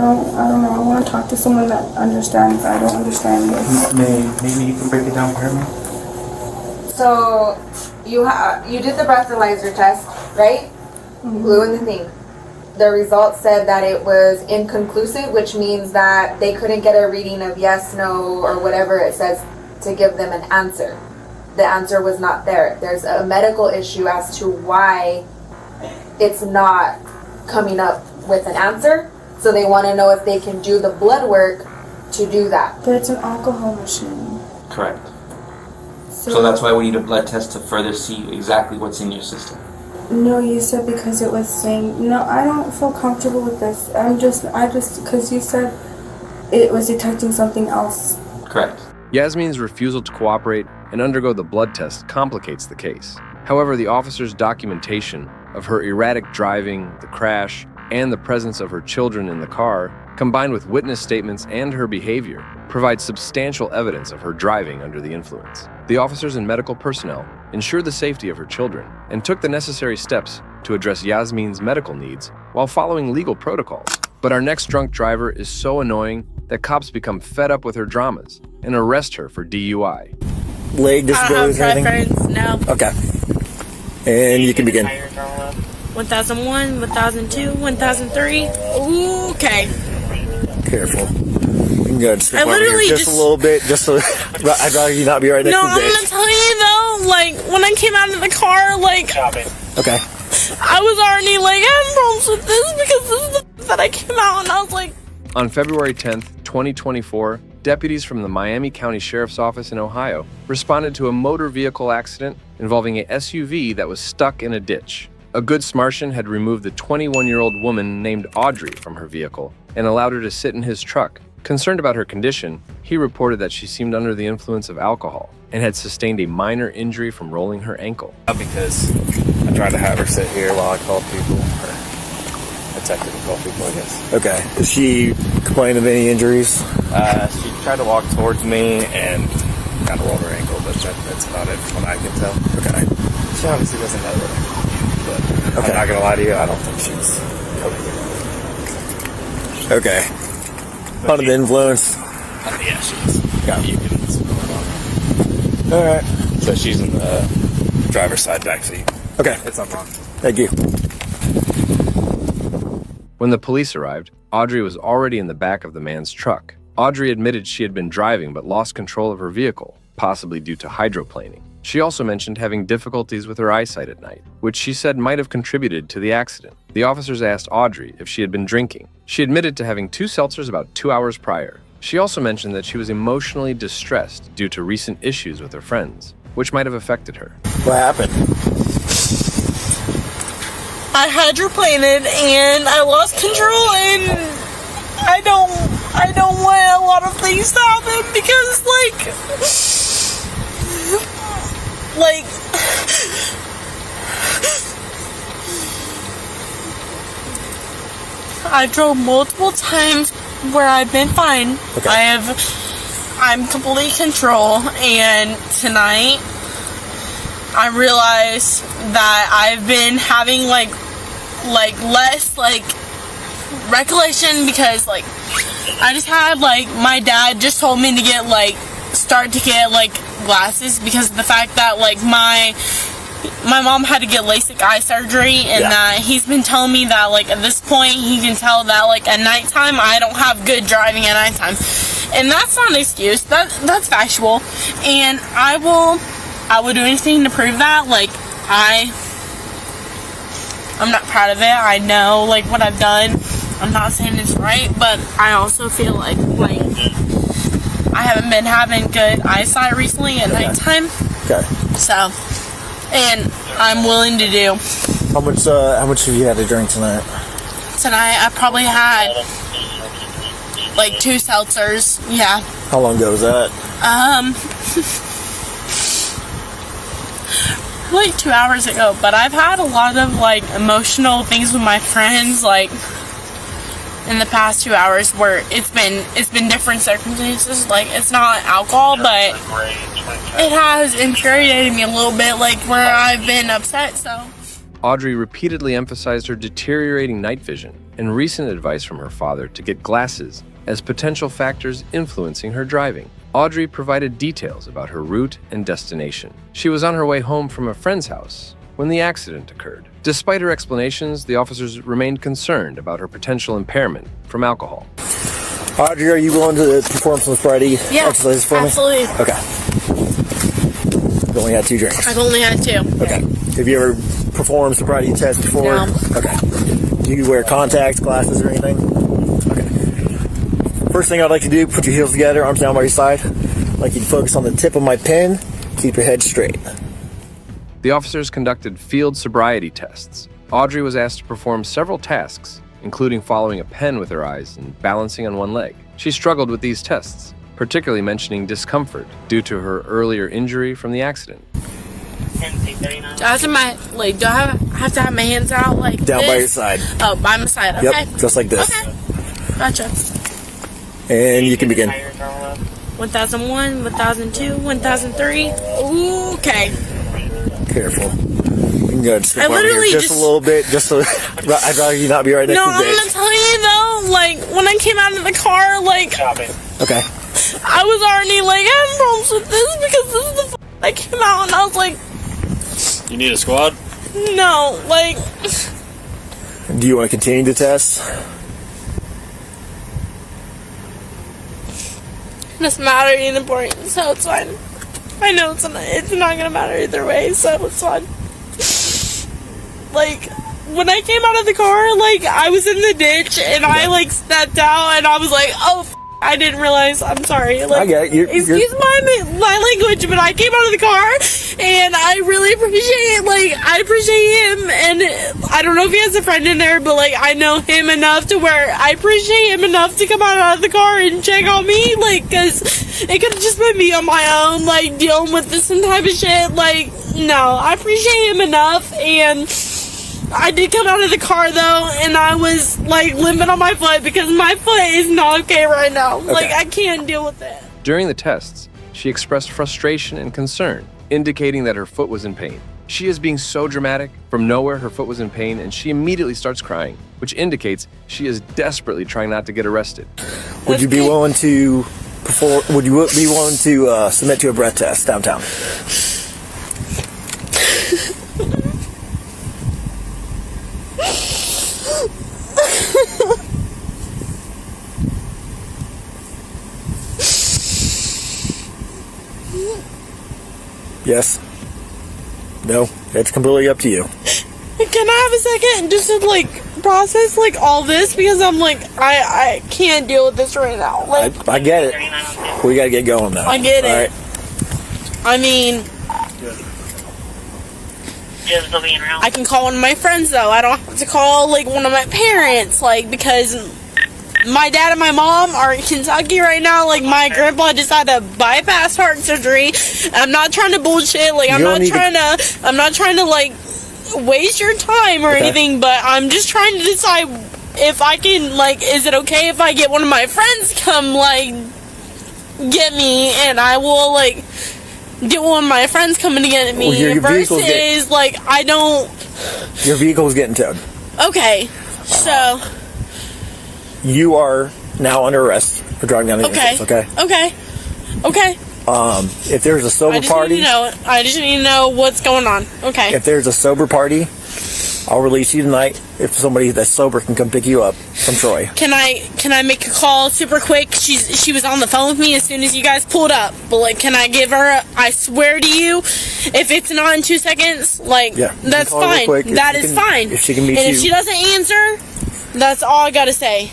want to talk to someone that understands. I don't understand this. Maybe you can break it down for me? So, you did the breathalyzer test, right? Blew in the thing. The results said that it was inconclusive, which means that they couldn't get a reading of yes, no, or whatever it says to give them an answer. The answer was not there. There's a medical issue as to why it's not coming up with an answer. So they want to know if they can do the blood work to do that. But it's an alcohol machine. Correct. So that's why we need a blood test to further see exactly what's in your system. No, you said because it was saying, no, I don't feel comfortable with this. Because you said it was detecting something else. Correct. Yasmin's refusal to cooperate and undergo the blood test complicates the case. However, the officer's documentation of her erratic driving, the crash, and the presence of her children in the car, combined with witness statements and her behavior, provides substantial evidence of her driving under the influence. The officers and medical personnel ensured the safety of her children and took the necessary steps to address Yasmin's medical needs while following legal protocols. But our next drunk driver is so annoying that cops become fed up with her dramas and arrest her for DUI. Leg disabilities or anything? Preference, no. Okay. And you can begin. 1001, 1002, 1003. Okay. Careful. You can go just I literally just a little bit, just so I'd rather you not be right next no, to the I'm gonna tell you though, like when I came out of the car, like okay. I was already like having problems with this because this is the that I came out and I was like. On February 10th, 2024, deputies from the Miami County Sheriff's Office in Ohio responded to a motor vehicle accident involving a SUV that was stuck in a ditch. A Good Samaritan had removed the 21-year-old woman named Audrey from her vehicle and allowed her to sit in his truck. Concerned about her condition, he reported that she seemed under the influence of alcohol and had sustained a minor injury from rolling her ankle. Because I tried to have her sit here while I called people, or attempted to call people, I guess. Okay. Did she complain of any injuries? She tried to walk towards me and kind of rolled her ankle, but that's about it from what I can tell. Okay. She obviously doesn't know her. But I'm not gonna lie to you, I don't think she's okay. Under the influence. Yeah, she is. Got you can smell it on her. All right. So she's in the driver's side back seat. Okay. It's not wrong. Thank you. When the police arrived, Audrey was already in the back of the man's truck. Audrey admitted she had been driving but lost control of her vehicle, possibly due to hydroplaning. She also mentioned having difficulties with her eyesight at night, which she said might have contributed to the accident. The officers asked Audrey if she had been drinking. She admitted to having 2 seltzers about 2 hours prior. She also mentioned that she was emotionally distressed due to recent issues with her friends, which might have affected her. What happened? I hydroplaned and I lost control, and I don't want a lot of things to happen because I drove multiple times where I've been fine. Okay. I'm completely in control, and tonight I realized that I've been having like less recollection because I just had my dad just told me to start to get glasses because of the fact that my mom had to get LASIK eye surgery, and that he's been telling me that at this point he can tell that at nighttime I don't have good driving at nighttime, and that's not an excuse. That's factual, and I will do anything to prove that. I'm not proud of it. I know what I've done. I'm not saying it's right, but I also feel like I haven't been having good eyesight recently at nighttime. Okay. So, and I'm willing to do. How much have you had to drink tonight? Tonight I probably had 2 seltzers. Yeah. How long ago was that? 2 hours ago, but I've had a lot of emotional things with my friends in the past 2 hours where it's been different circumstances. It's not alcohol, but it has infuriated me a little bit where I've been upset. So Audrey repeatedly emphasized her deteriorating night vision and recent advice from her father to get glasses as potential factors influencing her driving. Audrey provided details about her route and destination. She was on her way home from a friend's house when the accident occurred. Despite her explanations, the officers remained concerned about her potential impairment from alcohol. Audrey, are you willing to perform some sobriety exercises for absolutely. me? Okay. You've only had 2 drinks. I've only had 2. Okay. Have you ever performed sobriety tests before? No. Okay. Do you wear contacts, glasses, or anything? Okay. First thing I'd like to do, put your heels together, arms down by your side. I'd like you to focus on the tip of my pen. Keep your head straight. The officers conducted field sobriety tests. Audrey was asked to perform several tasks, including following a pen with her eyes and balancing on one leg. She struggled with these tests, particularly mentioning discomfort due to her earlier injury from the accident. Do I have to have my hands out down this? by your side? Oh, by my side. Okay. Yep, just like this. Okay. Gotcha. And you can begin. 1001, 1002, 1003. Okay. Careful. You can go just I over here literally just a little bit, just so I'd rather you not be right next No, to the I'm bitch. gonna tell you though, when I came out of the car, Okay. I was already having problems with this because this is the I came out and I was like, You need a squad? no, Do you want to continue the test? it doesn't matter either point, so it's fine. I know it's not gonna matter either way, so it's fine. When I came out of the car, I was in the ditch and I stepped out and I was like, oh, I didn't realize. I'm sorry. I get it. Excuse my language, but I came out of the car and I really appreciate I appreciate him, and I don't know if he has a friend in there, but I know him enough to where I appreciate him enough to come out of the car and check on me, because it could have just been me on my own, dealing with this type of shit. No, I appreciate him enough, and I did come out of the car though, and I was limping on my foot because my foot is not okay right now. Okay. I can't deal with it. During the tests, she expressed frustration and concern, indicating that her foot was in pain. She is being so dramatic. From nowhere, her foot was in pain, and she immediately starts crying. which indicates she is desperately trying not to get arrested. Would you be willing to submit to a breath test downtown? Yes. No. It's completely up to you. Can I have a second just to like process like all this, because I'm like I can't deal with this right now. Like I get it. We gotta get going though. I get it. All right. I mean, I can call one of my friends though. I don't have to call like one of my parents, like, because my dad and my mom are in Kentucky right now. Like, my grandpa just had a bypass heart surgery. I'm not trying to bullshit. Like, I'm not trying to like waste your time or anything, but I'm just trying to decide if I can, like, is it okay if I get one of my friends come like get me, and I will like get one of my friends coming to get me, versus like I don't. Your vehicle's getting towed. Okay, so you are now under arrest for driving down the interstate. Okay. If there's a sober party, I just need to know what's going on. Okay. If there's a sober party, I'll release you tonight. If somebody that's sober can come pick you up from Troy. Can I make a call super quick? She was on the phone with me as soon as you guys pulled up. But like, can I give her? I swear to you, if it's not in 2 seconds, like that's fine. That is fine. If she can meet you, and if she doesn't answer, that's all I gotta say.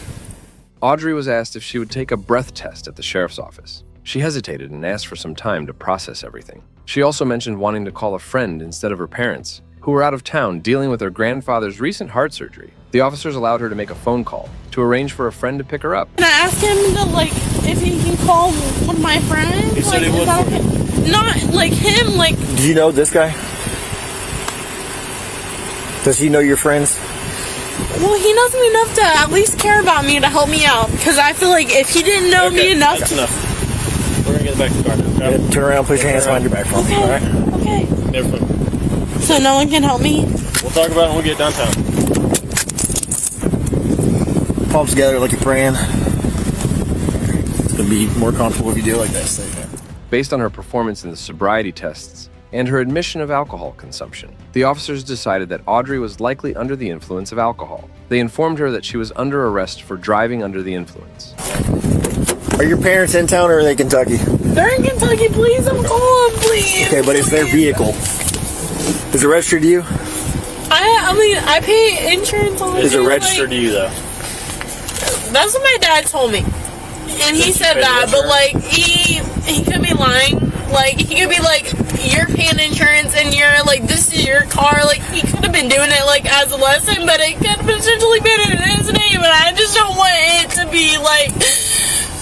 Audrey was asked if she would take a breath test at the sheriff's office. She hesitated and asked for some time to process everything. She also mentioned wanting to call a friend instead of her parents, who were out of town dealing with their grandfather's recent heart surgery. The officers allowed her to make a phone call to arrange for a friend to pick her up. Can I ask him to, like, if he can call one of my friends? He said he would. Not like him, like. Do you know this guy? Does he know your friends? Well, he knows me enough to at least care about me, to help me out. Because I feel like if he didn't know me enough. That's enough. We're gonna get back to the car now. Yeah, turn around, put your hands behind your back for me. All right? Okay. Never mind. So no one can help me? We'll talk about it when we get downtown. Palms together like you're praying. It's gonna be more comfortable if you do it like this. Based on her performance in the sobriety tests and her admission of alcohol consumption, the officers decided that Audrey was likely under the influence of alcohol. They informed her that she was under arrest for driving under the influence. Are your parents in town or are they in Kentucky? They're in Kentucky. Please don't call them, please. Okay, but it's their vehicle. Is it registered to you? I mean, I pay insurance on it. Is it registered to you, though? That's what my dad told me. And he said that, but like, he could be lying. Like, he could be like, you're paying insurance and you're like, this is your car. Like, he could have been doing it like as a lesson, but it could have potentially been in his name, and I just don't want it to be like.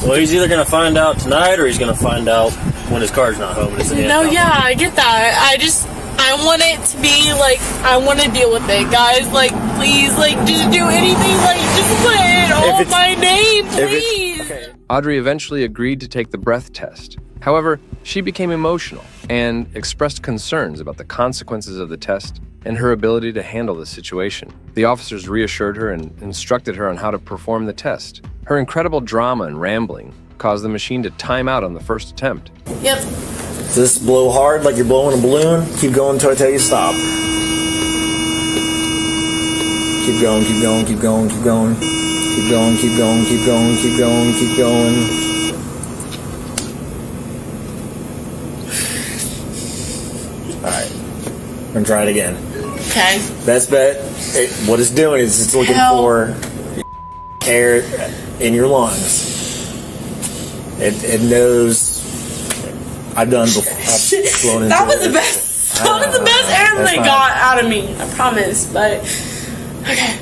Well, he's either gonna find out tonight or he's gonna find out when his car's not home. And it's No, yeah, I get that. I want it to be like, I want to deal with it, guys. Like, please, like, just do anything. Like, just put it on my name, please. Audrey eventually agreed to take the breath test. However, she became emotional and expressed concerns about the consequences of the test and her ability to handle the situation. The officers reassured her and instructed her on how to perform the test. Her incredible drama and rambling caused the machine to time out on the first attempt. Yep. Does this blow hard like you're blowing a balloon? Keep going until I tell you to stop. Keep going, keep going, keep going, keep going. Keep going, keep going, keep going, keep going, keep going. Alright. I'm gonna try it again. Okay. Best bet. What it's doing is it's looking for air in your lungs. It knows. I've done before. I've blown into That was it. the best. That was the best air they got out of me. I promise. But okay.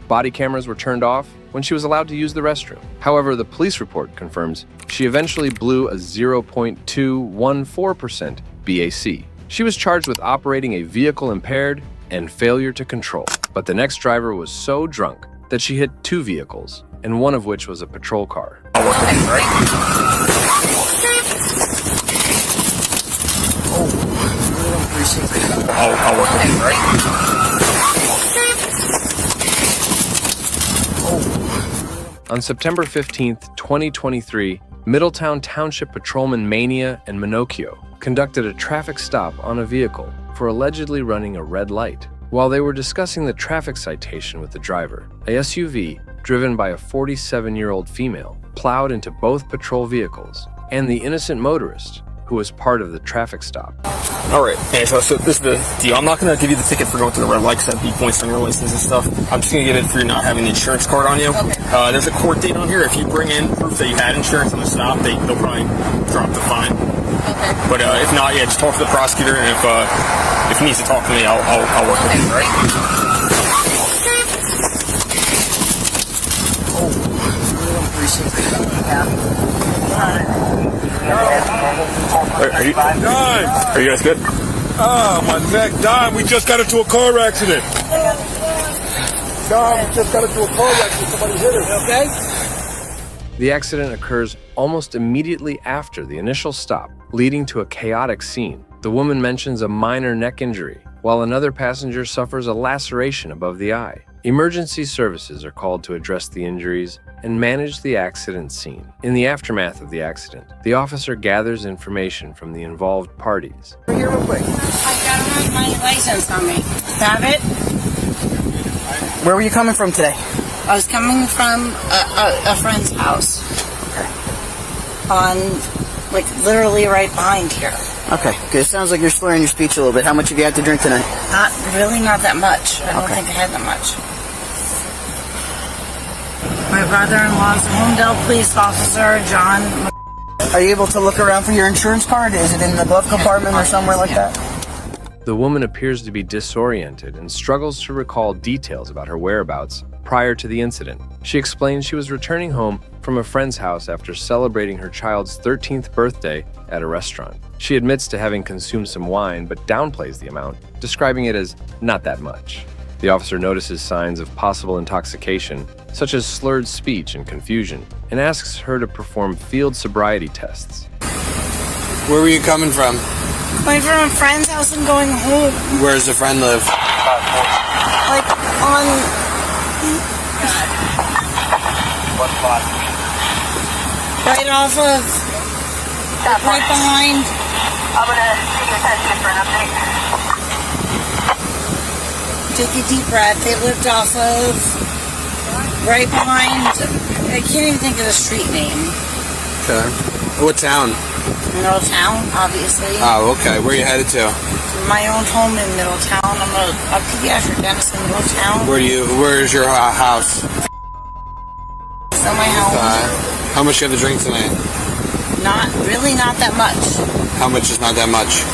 Body cameras were turned off when she was allowed to use the restroom. However, the police report confirms she eventually blew a 0.214% BAC. She was charged with operating a vehicle impaired and failure to control. But the next driver was so drunk that she hit 2 vehicles, and one of which was a patrol car. I'll work with you, right? On September 15th, 2023, Middletown Township Patrolman Mania and Minocchio conducted a traffic stop on a vehicle for allegedly running a red light. While they were discussing the traffic citation with the driver, a SUV, driven by a 47-year-old female, plowed into both patrol vehicles and the innocent motorist, who was part of the traffic stop. All right, okay, so this is the deal. I'm not going to give you the ticket for going through the red light because that have points on your license and stuff. I'm just going to give it for you not having the insurance card on you. Okay. There's a court date on here. If you bring in proof that you had insurance on the stop, they'll probably drop the fine. Okay. But if not, yeah, just talk to the prosecutor, and if he needs to talk to me, I'll work with you, all right? Are you guys good? Oh, my neck, Don, we just got into a car accident. Don, we just got into a car accident. Somebody hit us. Okay? The accident occurs almost immediately after the initial stop, leading to a chaotic scene. The woman mentions a minor neck injury, while another passenger suffers a laceration above the eye. Emergency services are called to address the injuries and manage the accident scene. In the aftermath of the accident, the officer gathers information from the involved parties. Here real quick. I don't have my license on me. Have it? Where were you coming from today? I was coming from a friend's house. Okay. On, like, literally right behind here. Okay, good. It sounds like you're slurring your speech a little bit. How much have you had to drink tonight? Not that much. I don't think I had that much. My brother-in-law is a Homedale police officer, John. Are you able to look around for your insurance card? Is it in the glove compartment or somewhere like that? The woman appears to be disoriented and struggles to recall details about her whereabouts prior to the incident. She explains she was returning home from a friend's house after celebrating her child's 13th birthday at a restaurant. She admits to having consumed some wine, but downplays the amount, describing it as not that much. The officer notices signs of possible intoxication, such as slurred speech and confusion, and asks her to perform field sobriety tests. Where were you coming from? Coming from a friend's house and going home. Where does the friend live? Like, on... right off of... right behind... I'm gonna take your attention for an update. Take a deep breath. They lived off of... right behind... I can't even think of the street name. Okay. What town? Middletown, obviously. Oh, okay. Where are you headed to? My own home in Middletown. I'm a pediatric dentist in Middletown. Where's your house? So my house. How much do you have to drink tonight? Not that much. How much is not that much?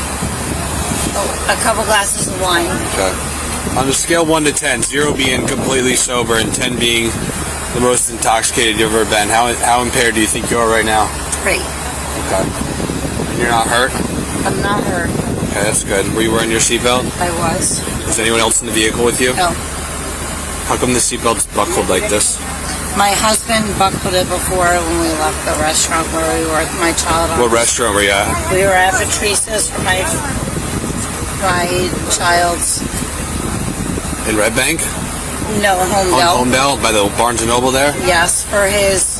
Oh, a couple glasses of wine. Okay. On a scale 1 to 10, 0 being completely sober and 10 being the most intoxicated you've ever been, how impaired do you think you are right now? 3. Okay. And you're not hurt? I'm not hurt. Okay, that's good. Were you wearing your seatbelt? I was. Was anyone else in the vehicle with you? No. How come the seatbelt's buckled like this? My husband buckled it before when we left the restaurant where we were with my child. What restaurant were you at? We were at Patrice's for my child's. In Red Bank? No, Homedale. On Homedale, by the Barnes & Noble there? Yes, for his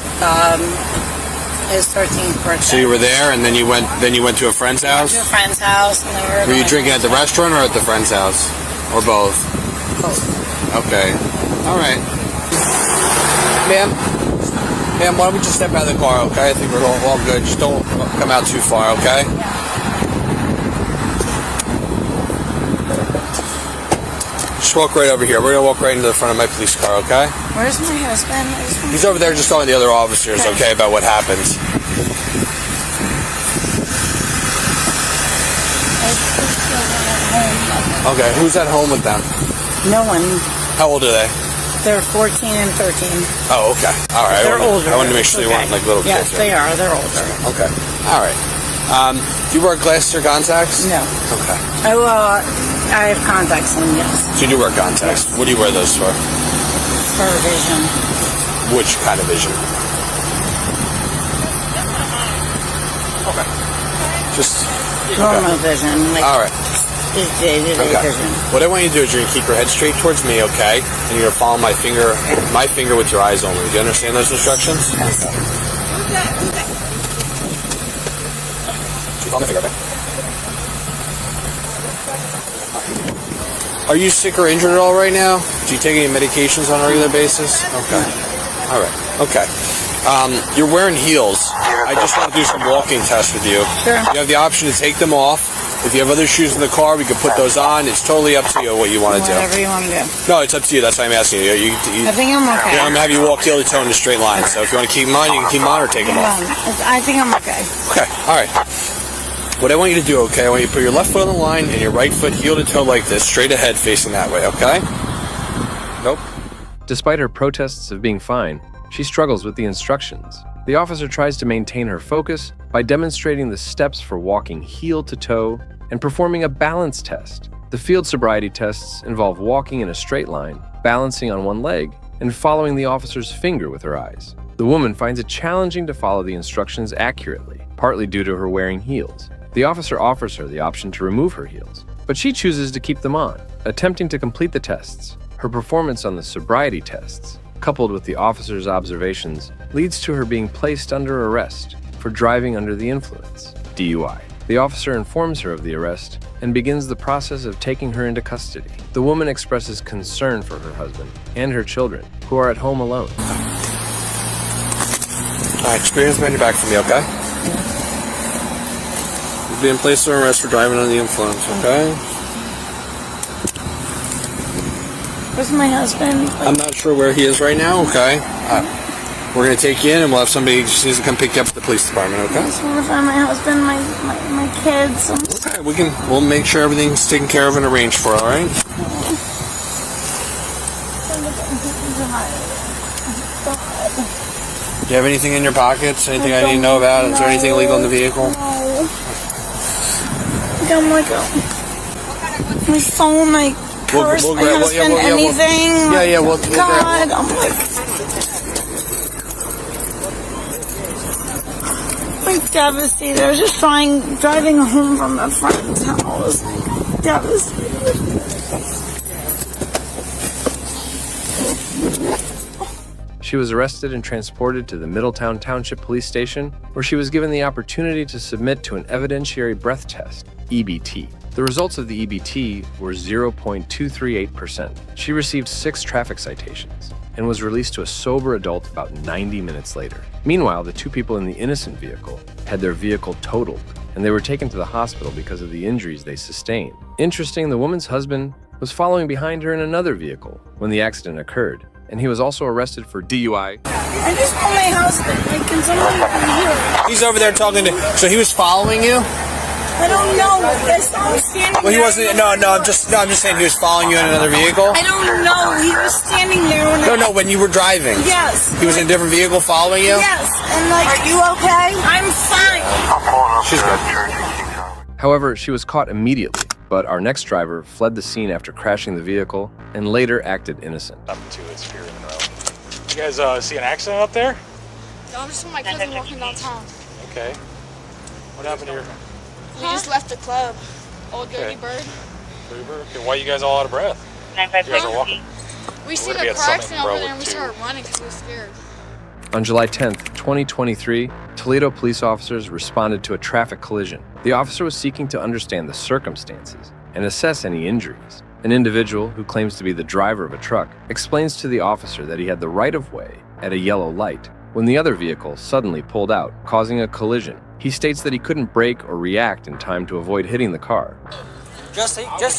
13th birthday. So you were there, and then you went to a friend's house? To a friend's house, and they were you drinking at the restaurant or at the friend's house? Or both? Both. Okay. All right. Ma'am, why don't we just step out of the car, okay? I think we're all good. Just don't come out too far, okay? Just walk right over here. We're gonna walk right into the front of my police car, okay? Where's my husband? He's over there just talking to the other officers, okay, about what happened. Okay, who's at home with them? No one. How old are they? They're 14 and 13. Oh, okay. All right. They're older. I wanted to make sure they weren't like little kids. Yes, they are. They're older. Okay. All right. Do you wear glasses or contacts? No. Okay. I have contacts in, yes. So you do wear contacts. Yes. What do you wear those for? For vision. Which kind of vision? Okay. Just normal vision. Like, all right. What I want you to do is you're going to keep your head straight towards me, okay? And you're going to follow my finger with your eyes only. Do you understand those instructions? Okay. Follow my finger, okay? Are you sick or injured at all right now? Do you take any medications on a regular basis? Okay. All right. Okay. You're wearing heels. I just want to do some walking tests with you. Sure. You have the option to take them off. If you have other shoes in the car, we can put those on. It's totally up to you what you want to do. Whatever you want to do. No, it's up to you. That's why I'm asking you. I think I'm okay. I'm going to have you walk heel to toe in a straight line. So if you want to keep them on, you can keep them on or take them off. I think I'm okay. Okay. All right. What I want you to do, okay, I want you to put your left foot on the line and your right foot heel to toe like this, straight ahead facing that way, okay? Nope. Despite her protests of being fine, she struggles with the instructions. The officer tries to maintain her focus by demonstrating the steps for walking heel to toe and performing a balance test. The field sobriety tests involve walking in a straight line, balancing on one leg, and following the officer's finger with her eyes. The woman finds it challenging to follow the instructions accurately, partly due to her wearing heels. The officer offers her the option to remove her heels, but she chooses to keep them on, attempting to complete the tests. Her performance on the sobriety tests, coupled with the officer's observations, leads to her being placed under arrest for driving under the influence, DUI. The officer informs her of the arrest and begins the process of taking her into custody. The woman expresses concern for her husband and her children, who are at home alone. All right, experience man your back for me, okay? You're being placed under arrest for driving under the influence, okay? Where's my husband? I'm not sure where he is right now, okay? We're going to take you in and we'll have somebody just needs to come pick you up at the police department, okay? I just want to find my husband, my kids. Okay, we'll make sure everything's taken care of and arranged for, all right? Do you have anything in your pockets? Anything I need to know about? Is there anything illegal in the vehicle? I'm like, my phone, my purse, my husband, anything. We'll God, I'm like, devastated. I was just driving home from a friend's house. Devastated. She was arrested and transported to the Middletown Township Police Station, where she was given the opportunity to submit to an evidentiary breath test, EBT. The results of the EBT were 0.238%. She received 6 traffic citations and was released to a sober adult about 90 minutes later. Meanwhile, the 2 people in the innocent vehicle had their vehicle totaled, and they were taken to the hospital because of the injuries they sustained. Interesting, the woman's husband was following behind her in another vehicle when the accident occurred, and he was also arrested for DUI. I just want my husband. Like, can someone here? He's over there talking to... So he was following you? I don't know. I saw him standing Well, he there. wasn't... No, I'm just saying he was following you in another vehicle? I don't know. He was standing there when No, when you were driving. Yes. He was in a different vehicle following you? Yes. And like, are you okay? I'm fine. She's good. However, she was caught immediately, but our next driver fled the scene after crashing the vehicle and later acted innocent. Up to it's here in the road. You guys see an accident up there? No, I'm just with my cousin walking downtown. Okay. What happened here? We just left the club. Old Dirty Okay. Bird. Okay, why are you guys all out of breath? You guys are walking. We seen gonna be a at car Summit accident over Broward there and we too. started running because we were scared. On July 10th, 2023, Toledo police officers responded to a traffic collision. The officer was seeking to understand the circumstances and assess any injuries. An individual who claims to be the driver of a truck explains to the officer that he had the right-of-way at a yellow light when the other vehicle suddenly pulled out, causing a collision. He states that he couldn't brake or react in time to avoid hitting the car. Just you? This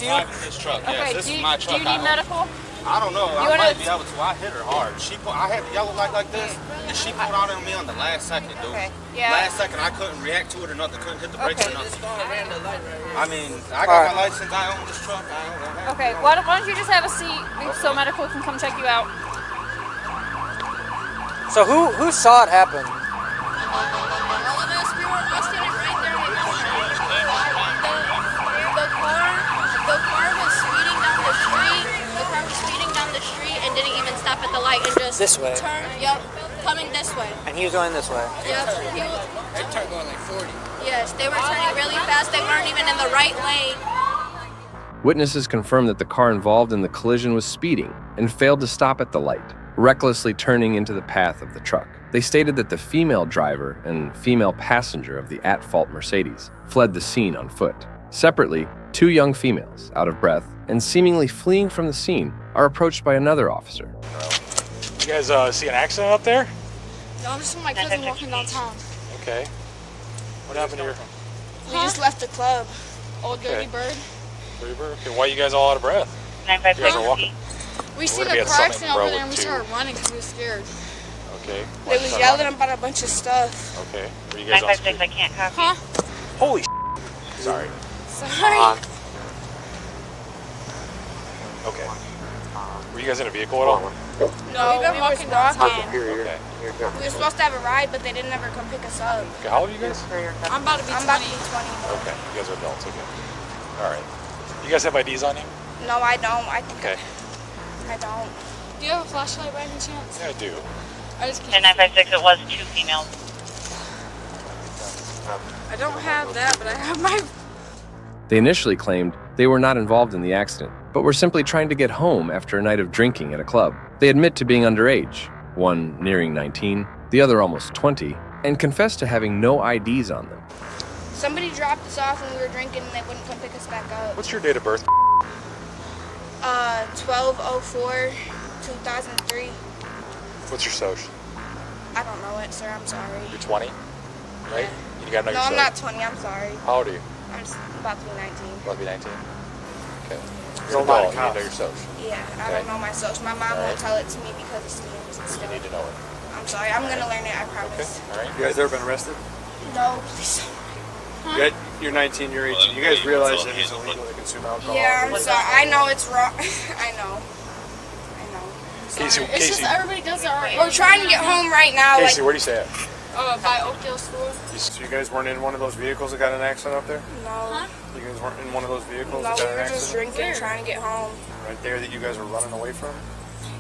truck, yes. This is my truck. Do you need medical? I don't know. You I wanna- might be able to. I hit her hard. I had the yellow light like this, and she pulled out on me on the last second, dude. Okay. Yeah. Last second, I couldn't react to it or nothing. Couldn't hit the brakes or nothing. I mean, I All got right. my license. I own this truck. Okay, why don't you just have a seat so medical can come check you out? So who saw it happen? All of us, we were all standing right there. The car was speeding down the street. The car was speeding down the street and didn't even stop at the light and just This way? turned. Yep, coming this way. And he was going this way. Yep. They turned going like 40. Yes, they were turning really fast. They weren't even in the right lane. Witnesses confirmed that the car involved in the collision was speeding and failed to stop at the light, recklessly turning into the path of the truck. They stated that the female driver and female passenger of the at-fault Mercedes fled the scene on foot. Separately, 2 young females, out of breath and seemingly fleeing from the scene, are approached by another officer. You guys see an accident up there? No, I'm just with my cousin walking downtown. Okay. What happened here? We just left the club. Old Dirty Okay. Bird. Dirty Bird? Okay, why are you guys all out of breath? You guys are walking. We seen gonna be a at car Summit accident over Road there and we too. started running because we were scared. Okay. They was yelling about a bunch of stuff. Okay. Were you guys on speed? I can't copy. Huh? Holy Sorry. Sorry. Okay. Were you guys in a vehicle at all? No, we were walking. Okay. We were supposed to have a ride, but they didn't ever come pick us up. Okay, how old are you guys? I'm about to be 20. Okay. You guys are adults, okay. Alright. You guys have IDs on you? No, I don't. I think Okay. I don't. Do you have a flashlight by any chance? Yeah, I do. I just can't. 10956, it was 2 females. I don't have that, but I have my. They initially claimed they were not involved in the accident, but were simply trying to get home after a night of drinking at a club. They admit to being underage, one nearing 19, the other almost 20, and confess to having no IDs on them. Somebody dropped us off when we were drinking and they wouldn't come pick us back up. What's your date of birth? 12/04/2003. What's your social? I don't know it, sir. I'm sorry. You're 20? Right? You gotta know No, your I'm not 20. I'm sorry. How old are you? I'm just about to be 19. About to be 19? Okay. There's You're a an lot of adult, you need to cops. know your social. Yeah, I Okay. don't know my social. My mom Alright. won't tell it to me because it's scams and You stuff. need to know it. I'm sorry. I'm gonna learn it. I Okay? promise. Alright? You guys ever been arrested? No, please. You're 19, you're 18. You guys realize that it's illegal to consume alcohol? Yeah, I'm sorry. I know it's wrong. I know. Casey, It's Casey, just everybody does it already. We're trying to get home right now. Casey, where do you stay at? By Oakdale School. So you guys weren't in one of those vehicles that got in an accident up there? No. You guys weren't in one of those vehicles No, that we got in were an just accident? drinking, trying to get home. Right there that you guys were running away from?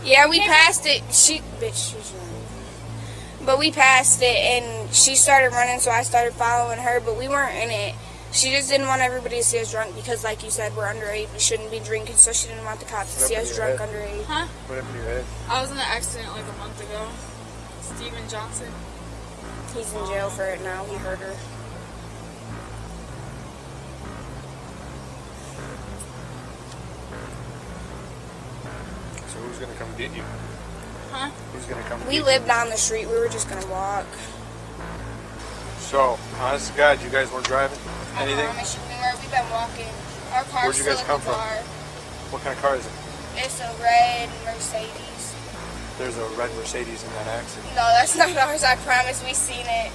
Yeah, we passed it. She's running. But we passed it, and she started running, so I started following her, but we weren't in it. She just didn't want everybody to see us drunk because, like you said, we're underage. We shouldn't be drinking, so she didn't want the cops to What see happened us to your drunk underage. Huh? What happened to your head? I was in an accident like a month ago. Steven Johnson. He's in jail for it now. He hurt her. So who's gonna come get you? Huh? Who's gonna come We get lived down the street. We were just gonna walk. you? So, honest to God, you guys weren't driving? Anything? I promise you, we've been walking. Our car's Where'd you guys still come in the from? car. What kind of car is it? It's a red Mercedes. There's a red Mercedes in that accident. No, that's not ours. I promise. We seen it.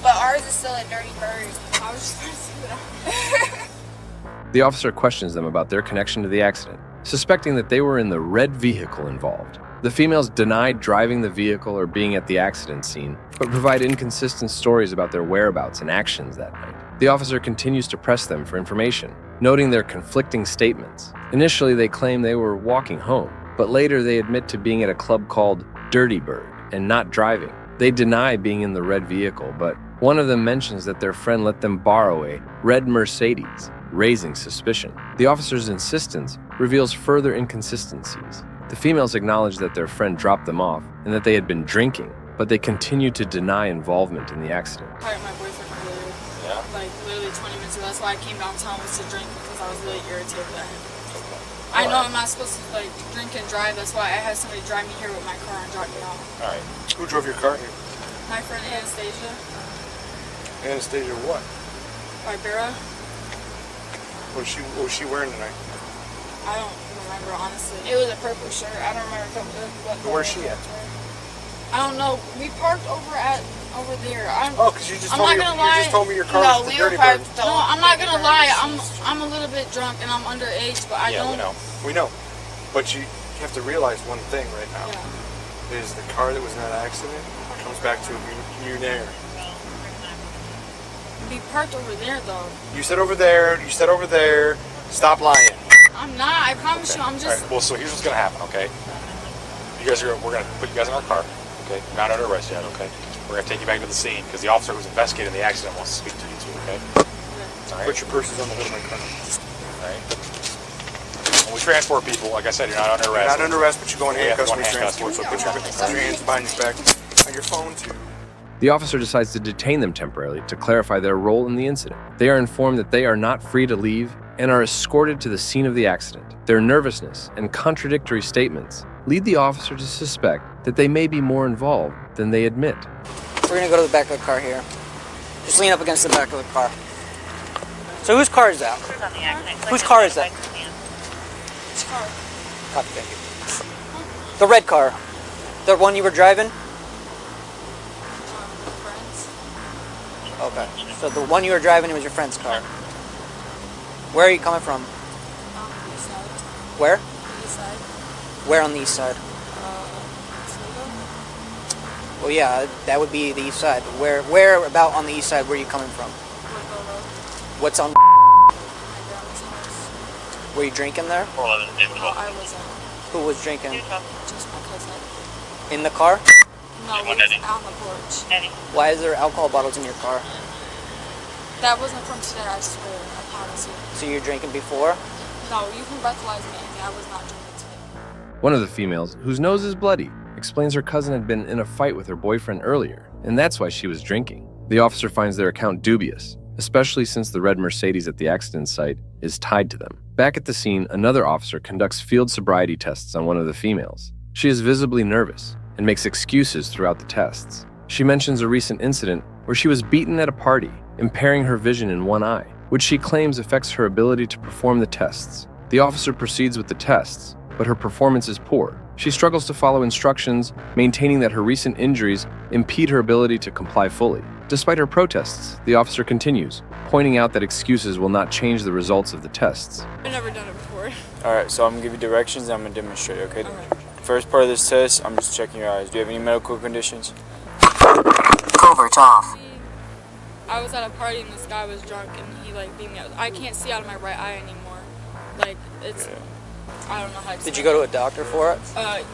But ours is still a Dirty Bird. I was just gonna say that. The officer questions them about their connection to the accident, suspecting that they were in the red vehicle involved. The females denied driving the vehicle or being at the accident scene, but provide inconsistent stories about their whereabouts and actions that night. The officer continues to press them for information, noting their conflicting statements. Initially, they claim they were walking home, but later they admit to being at a club called Dirty Bird and not driving. They deny being in the red vehicle, but one of them mentions that their friend let them borrow a red Mercedes, raising suspicion. The officer's insistence reveals further inconsistencies. The females acknowledge that their friend dropped them off and that they had been drinking, but they continue to deny involvement in the accident. Fired my boyfriend earlier. Like literally 20 minutes ago. That's why I came downtown was to drink because I was really irritated at him. I know I'm not supposed to like drink and drive. That's why I had somebody drive me here with my car and drop me off. Alright. Who drove your car here? My friend Anastasia. Anastasia what? Barbera. What was she wearing tonight? I don't remember honestly. It was a purple shirt. I don't remember what. Where's she at? I don't know. We parked over there. Oh, because you just I'm told not me gonna you lie. just told me your car No, was the we were Dirty Bird. parked. No, I'm not gonna lie. I'm a little bit drunk and I'm underage, but I Yeah, don't. we know. We know. But you have to realize one thing right now. Is the car that was in that accident comes back to you there. We parked over there though. You said over there. You said over there. Stop lying. I'm not. I promise you. I'm just. Alright, well, so here's what's gonna happen, okay? We're gonna put you guys in our car, okay? You're not under arrest yet, okay? We're gonna take you back to the scene because the officer who's investigating the accident wants to speak to you too, okay? Alright? Put your purses on the hood of my car. Alright? When we transport people, like I said, you're not under arrest. You're not under arrest, but you're going We have to handcuffs go when you handcuffs. transport. So put your hands behind your back on your phone too. The officer decides to detain them temporarily to clarify their role in the incident. They are informed that they are not free to leave and are escorted to the scene of the accident. Their nervousness and contradictory statements lead the officer to suspect that they may be more involved than they admit. We're gonna go to the back of the car here. Just lean up against the back of the car. So whose car is that? Whose car is that? Copy, thank you. The red car. The one you were driving? Okay. So the one you were driving, it was your friend's car. Where are you coming from? Where? Where on the east side? Well, yeah, that would be the east side. Where about on the east side were you coming from? What's on? Were you drinking there? I wasn't. Who was drinking? Just my cousin. In the car? No, we was out on the porch. Why is there alcohol bottles in your car? That wasn't from today, I swear. I promise you. So you were drinking before? No, you can breathalyze me. I was not drinking today. One of the females, whose nose is bloody, explains her cousin had been in a fight with her boyfriend earlier, and that's why she was drinking. The officer finds their account dubious, especially since the red Mercedes at the accident site is tied to them. Back at the scene, another officer conducts field sobriety tests on one of the females. She is visibly nervous and makes excuses throughout the tests. She mentions a recent incident where she was beaten at a party, impairing her vision in one eye, which she claims affects her ability to perform the tests. The officer proceeds with the tests, but her performance is poor. She struggles to follow instructions, maintaining that her recent injuries impede her ability to comply fully. Despite her protests, the officer continues, pointing out that excuses will not change the results of the tests. I've never done it before. Alright, so I'm going to give you directions and I'm going to demonstrate, okay? First part of this test, I'm just checking your eyes. Do you have any medical conditions? Covert off. I was at a party and this guy was drunk and he beat me up. I can't see out of my right eye anymore. It's... I don't know how to Did you go to a doctor for it?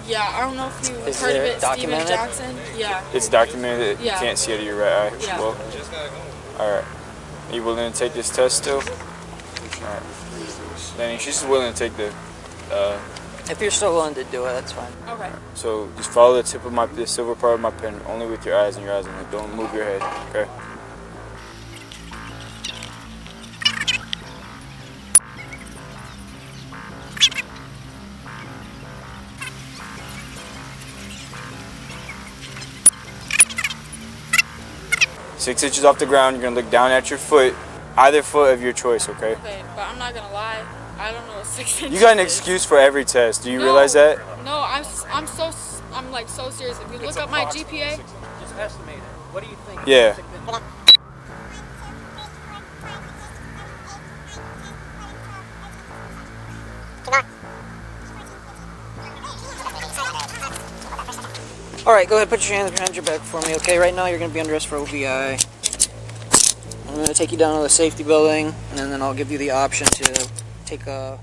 Yeah, I don't know if you Is heard of it it, documented? Steven Jackson. Yeah. It's documented that you Yeah. can't see out of your right eye. Yeah. Well, alright. Are you willing to take this test still? Alright. Danny, she's willing to take the... If you're still willing to do it, that's fine. Okay. So just follow the tip of the silver part of my pen, only with your eyes and your eyes only. Don't move your head, okay? Six inches off the ground, you're gonna look down at your foot, either foot of your choice, okay? Okay, but I'm not gonna lie. I don't know what 6 inches You got an is. excuse for every test. Do you No, realize that? No, I'm so serious. If you look up my GPA, just estimate it. What do you think? Yeah. All right, go ahead. Put your hands behind your back for me, okay? Right now, you're going to be under arrest for OVI. I'm going to take you down to the safety building, and then I'll give you the option to take a...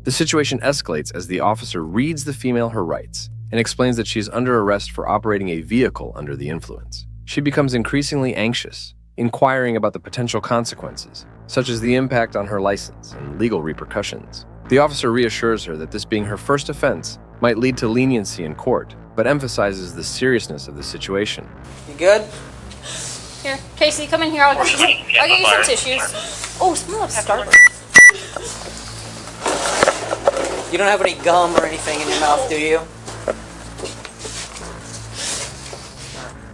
The situation escalates as the officer reads the female her rights and explains that she's under arrest for operating a vehicle under the influence. She becomes increasingly anxious, inquiring about the potential consequences, such as the impact on her license and legal repercussions. The officer reassures her that this being her first offense might lead to leniency in court, but emphasizes the seriousness of the situation. You good? Here, Casey, come in here. I'll get you some tissues. Oh, smell of Starburst. You don't have any gum or anything in your mouth, do you?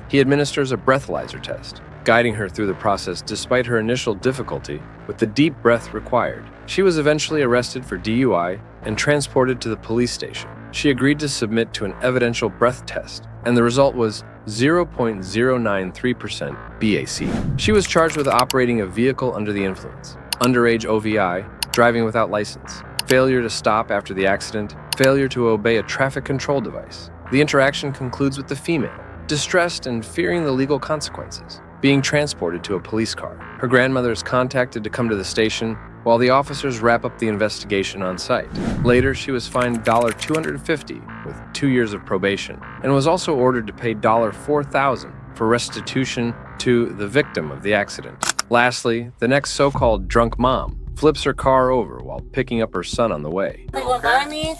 He administers a breathalyzer test, guiding her through the process despite her initial difficulty with the deep breath required. She was eventually arrested for DUI and transported to the police station. She agreed to submit to an evidential breath test, and the result was 0.093% BAC. She was charged with operating a vehicle under the influence, underage OVI, driving without license, failure to stop after the accident, failure to obey a traffic control device. The interaction concludes with the female, distressed and fearing the legal consequences, being transported to a police car. Her grandmother is contacted to come to the station while the officers wrap up the investigation on site. Later, she was fined $250 with 2 years of probation and was also ordered to pay $4,000 for restitution to the victim of the accident. Lastly, the next so-called drunk mom flips her car over while picking up her son on the way. They went by me.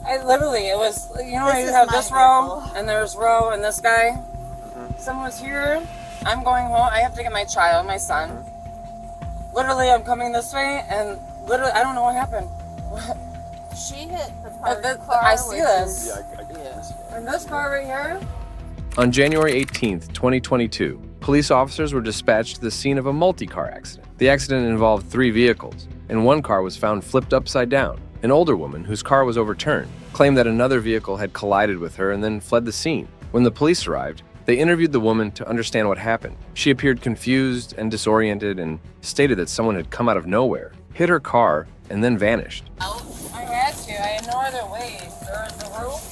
It was, you know, you have this row, and there's row, and this guy. Someone's here. I'm going home. I have to get my child, my son. Literally, I'm coming this way, and literally, I don't know what happened. She hit the car. I see this. Yeah, I get this. And this car right here. On January 18th, 2022, police officers were dispatched to the scene of a multi-car accident. The accident involved 3 vehicles, and one car was found flipped upside down. An older woman, whose car was overturned, claimed that another vehicle had collided with her and then fled the scene. When the police arrived, they interviewed the woman to understand what happened. She appeared confused and disoriented and stated that someone had come out of nowhere, hit her car, and then vanished. I had to. I had no other way. There was the roof.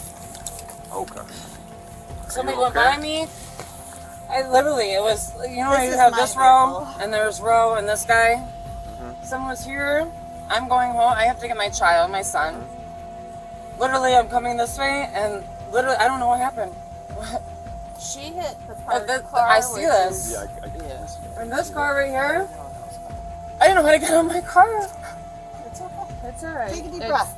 Okay. Somebody went by me. It was, you know, you have this row, and there's row, and this guy. Someone's here. I'm going home. I have to get my child, my son. Literally, I'm coming this way, and literally, I don't know what happened. She hit the car. I see this. Yeah, I get this. And this car right here. I didn't know how to get out of my car. It's okay. It's all right. Take a deep breath.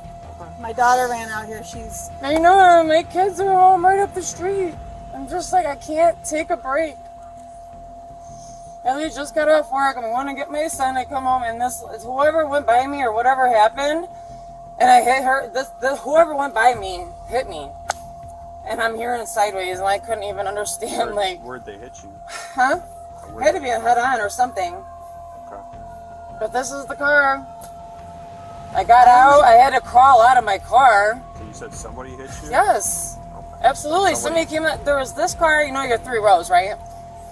My daughter ran out here. She's. I know. My kids are home right up the street. I'm just like, I can't take a break. Ellie just got off work. I want to get my son. I come home, and whoever went by me or whatever happened, and I hit her. Whoever went by me hit me, and I'm hearing sideways, and I couldn't even understand. Where'd they hit you? Huh? It had to be a head-on or something. Okay. But this is the car. I got out. I had to crawl out of my car. So you said somebody hit you? Yes. Absolutely. Somebody came out. There was this car. You know, you got 3 rows, right?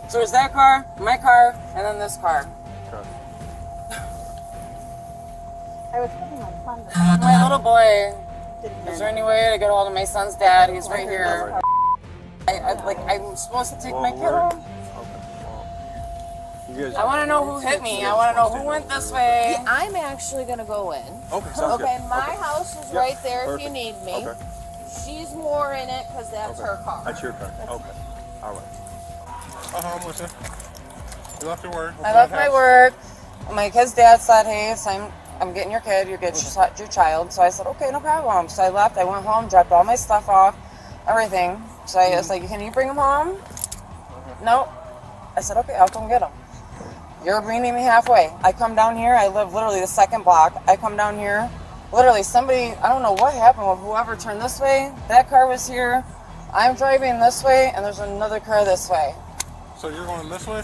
So it was that car, my car, and then this car. Okay. I was putting my son. My little boy. Is there any way to get a hold of my son's dad? He's right here. I'm supposed to take my kid home. I want to know who hit me. I want to know who went this way. I'm actually going to go in. Okay, sounds Okay, good. my house is right there Perfect. if you need me. Okay. She's more in it because that's her car. That's your car. Okay. All right. Melissa. You left your work. I left my work. My kid's dad said, hey, I'm getting your kid. You're getting your child. So I said, okay, no problem. So I left. I went home, dropped all my stuff off, everything. So I was like, can you bring him home? No. I said, okay, I'll come get him. You're meeting me halfway. I come down here. I live literally the second block. I come down here. Literally, somebody, I don't know what happened with whoever turned this way. That car was here. I'm driving this way, and there's another car this way. So you're going this way?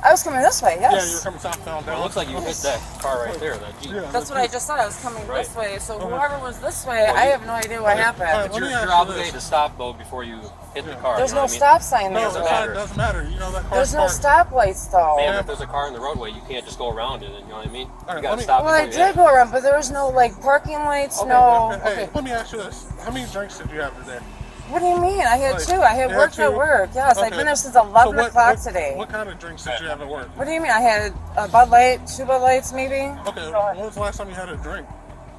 I was coming this way, yes. Yeah, you're coming southbound down. It looks like you hit that car right there, that Jeep. Yeah, That's what I just said. I was coming this way. So whoever was this way, I have no idea what happened. But you're obligated to stop, though, before you hit the car. There's you know no what I mean? stop sign there. No, it doesn't matter. You know that car. There's no stoplights, though. Ma'am, if there's a car in the roadway, you can't just go around it, you know what I mean? All right, You gotta stop Well, I before you hit did go around, but there was no, parking lights, no... Hey, let me ask you this. How many drinks did you have today? What do you mean? I had 2. I had You worked had at 2? work. Yes, I've Okay. been there since 11 o'clock today. What kind of drinks did you have at work? What do you mean? I had a Bud Light, 2 Bud Lights, maybe? Okay, when was the last time you had a drink?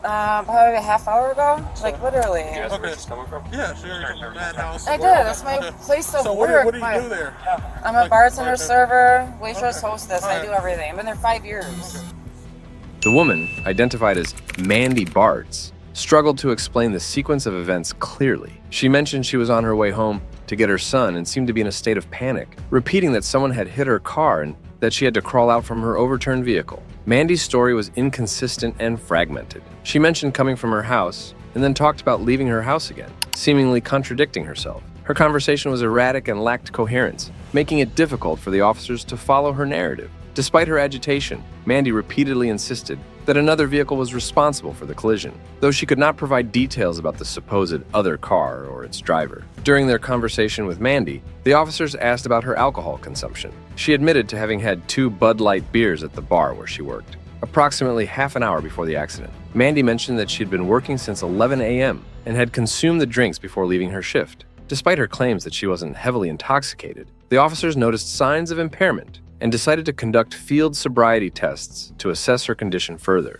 Probably a half hour ago. Literally. Okay. Yeah, so you're from the Madhouse. I did. That's my place of So work. what do you do there? I'm a bartender, server, waitress, hostess. I do everything. I've been there 5 years. The woman, identified as Mandy Bartz, struggled to explain the sequence of events clearly. She mentioned she was on her way home to get her son and seemed to be in a state of panic, repeating that someone had hit her car and that she had to crawl out from her overturned vehicle. Mandy's story was inconsistent and fragmented. She mentioned coming from her house and then talked about leaving her house again, seemingly contradicting herself. Her conversation was erratic and lacked coherence, making it difficult for the officers to follow her narrative. Despite her agitation, Mandy repeatedly insisted that another vehicle was responsible for the collision, though she could not provide details about the supposed other car or its driver. During their conversation with Mandy, the officers asked about her alcohol consumption. She admitted to having had 2 Bud Light beers at the bar where she worked, approximately half an hour before the accident. Mandy mentioned that she had been working since 11 a.m. and had consumed the drinks before leaving her shift. Despite her claims that she wasn't heavily intoxicated, the officers noticed signs of impairment and decided to conduct field sobriety tests to assess her condition further.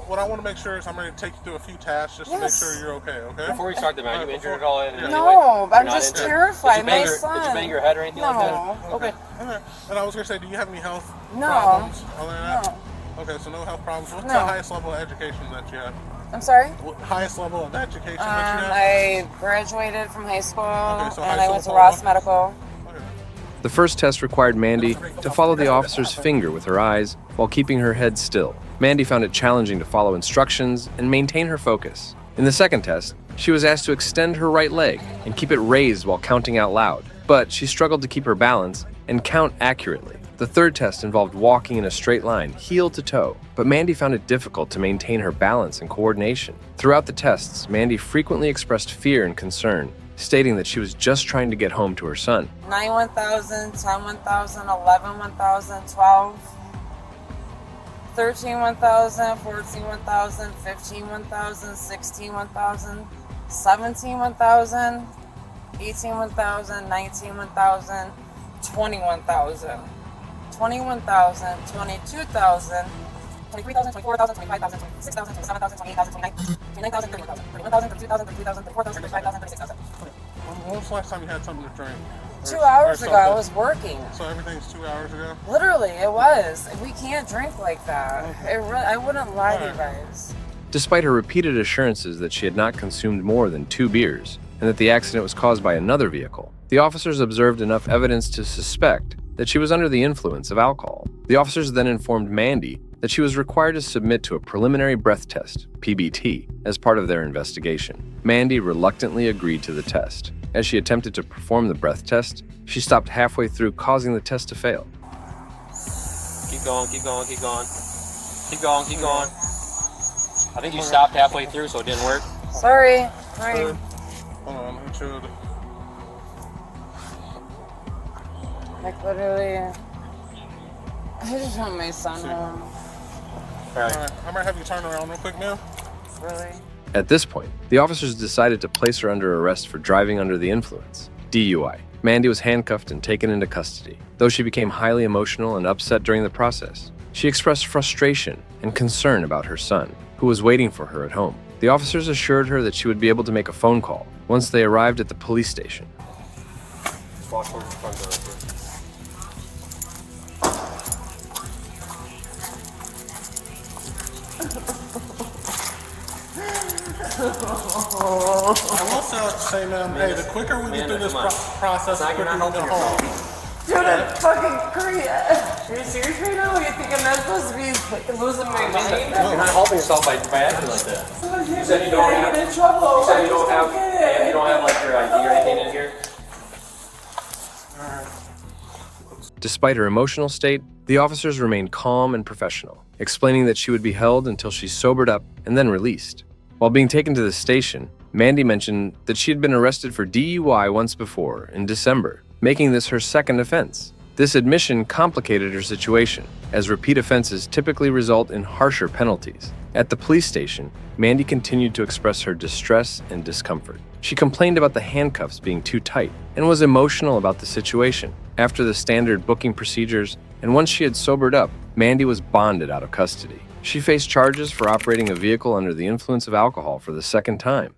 What I want to make sure is I'm going to take you through a few tasks just to make sure you're okay, okay? Before we start the man, you injured at all? In any way? No, I'm You're just not injured? terrified. Did you bang My your- son. Did you bang your head or anything like that? No. Okay. And I was going to say, do you have any health No. problems other than that? Okay, so no health problems. What's No. the highest level of education that you have? I'm sorry? What highest level of education that you have? I graduated from high school Okay, so and high I went to school Ross diploma? Medical. The first test required Mandy to follow the officer's finger with her eyes while keeping her head still. Mandy found it challenging to follow instructions and maintain her focus. In the second test, she was asked to extend her right leg and keep it raised while counting out loud, but she struggled to keep her balance and count accurately. The third test involved walking in a straight line, heel to toe, but Mandy found it difficult to maintain her balance and coordination. Throughout the tests, Mandy frequently expressed fear and concern, stating that she was just trying to get home to her son. 9 1,000, 10 1,000, 11 1,000, 12, 13 1,000, 14 1,000, 15 1,000, 16 1,000, 17 1,000, 18 1,000, 19 1,000, 21,000, 21,000, 22,000, 23,000, 24,000, 25,000, 26,000, 27,000, 28,000, 29,000, 30,000, 31,000, 32,000, 33,000, 34,000, 35,000, 36,000. When was the last time you had something to drink? 2 hours ago, I was working. So everything's 2 hours ago? Literally, it was. We can't drink like that. I wouldn't lie to you guys. Despite her repeated assurances that she had not consumed more than 2 beers and that the accident was caused by another vehicle, the officers observed enough evidence to suspect that she was under the influence of alcohol. The officers then informed Mandy that she was required to submit to a preliminary breath test, PBT, as part of their investigation. Mandy reluctantly agreed to the test. As she attempted to perform the breath test, she stopped halfway through, causing the test to fail. Keep going, keep going, keep going. Keep going, keep going. I think you stopped halfway through, so it didn't work. Sorry. Hold on, let me show you. Like literally, I just want my son home. Alright, I might have you turn around real quick now. Really? At this point, the officers decided to place her under arrest for driving under the influence, DUI. Mandy was handcuffed and taken into custody. Though she became highly emotional and upset during the process, she expressed frustration and concern about her son, who was waiting for her at home. The officers assured her that she would be able to make a phone call once they arrived at the police station. Walk towards the front door. I will say, ma'am, hey, the quicker we get through this process, the quicker we get home. Dude, I'm fucking crazy. Are you serious right now? You think I'm not supposed to be like, losing my mind? You're not helping yourself by acting like that. You said you don't have. in trouble. You said you don't have. You don't have like your ID or anything in here. Despite her emotional state, the officers remained calm and professional, explaining that she would be held until she sobered up and then released. While being taken to the station, Mandy mentioned that she had been arrested for DUI once before, in December, making this her second offense. This admission complicated her situation, as repeat offenses typically result in harsher penalties. At the police station, Mandy continued to express her distress and discomfort. She complained about the handcuffs being too tight and was emotional about the situation. After the standard booking procedures, and once she had sobered up, Mandy was bonded out of custody. She faced charges for operating a vehicle under the influence of alcohol for the second time.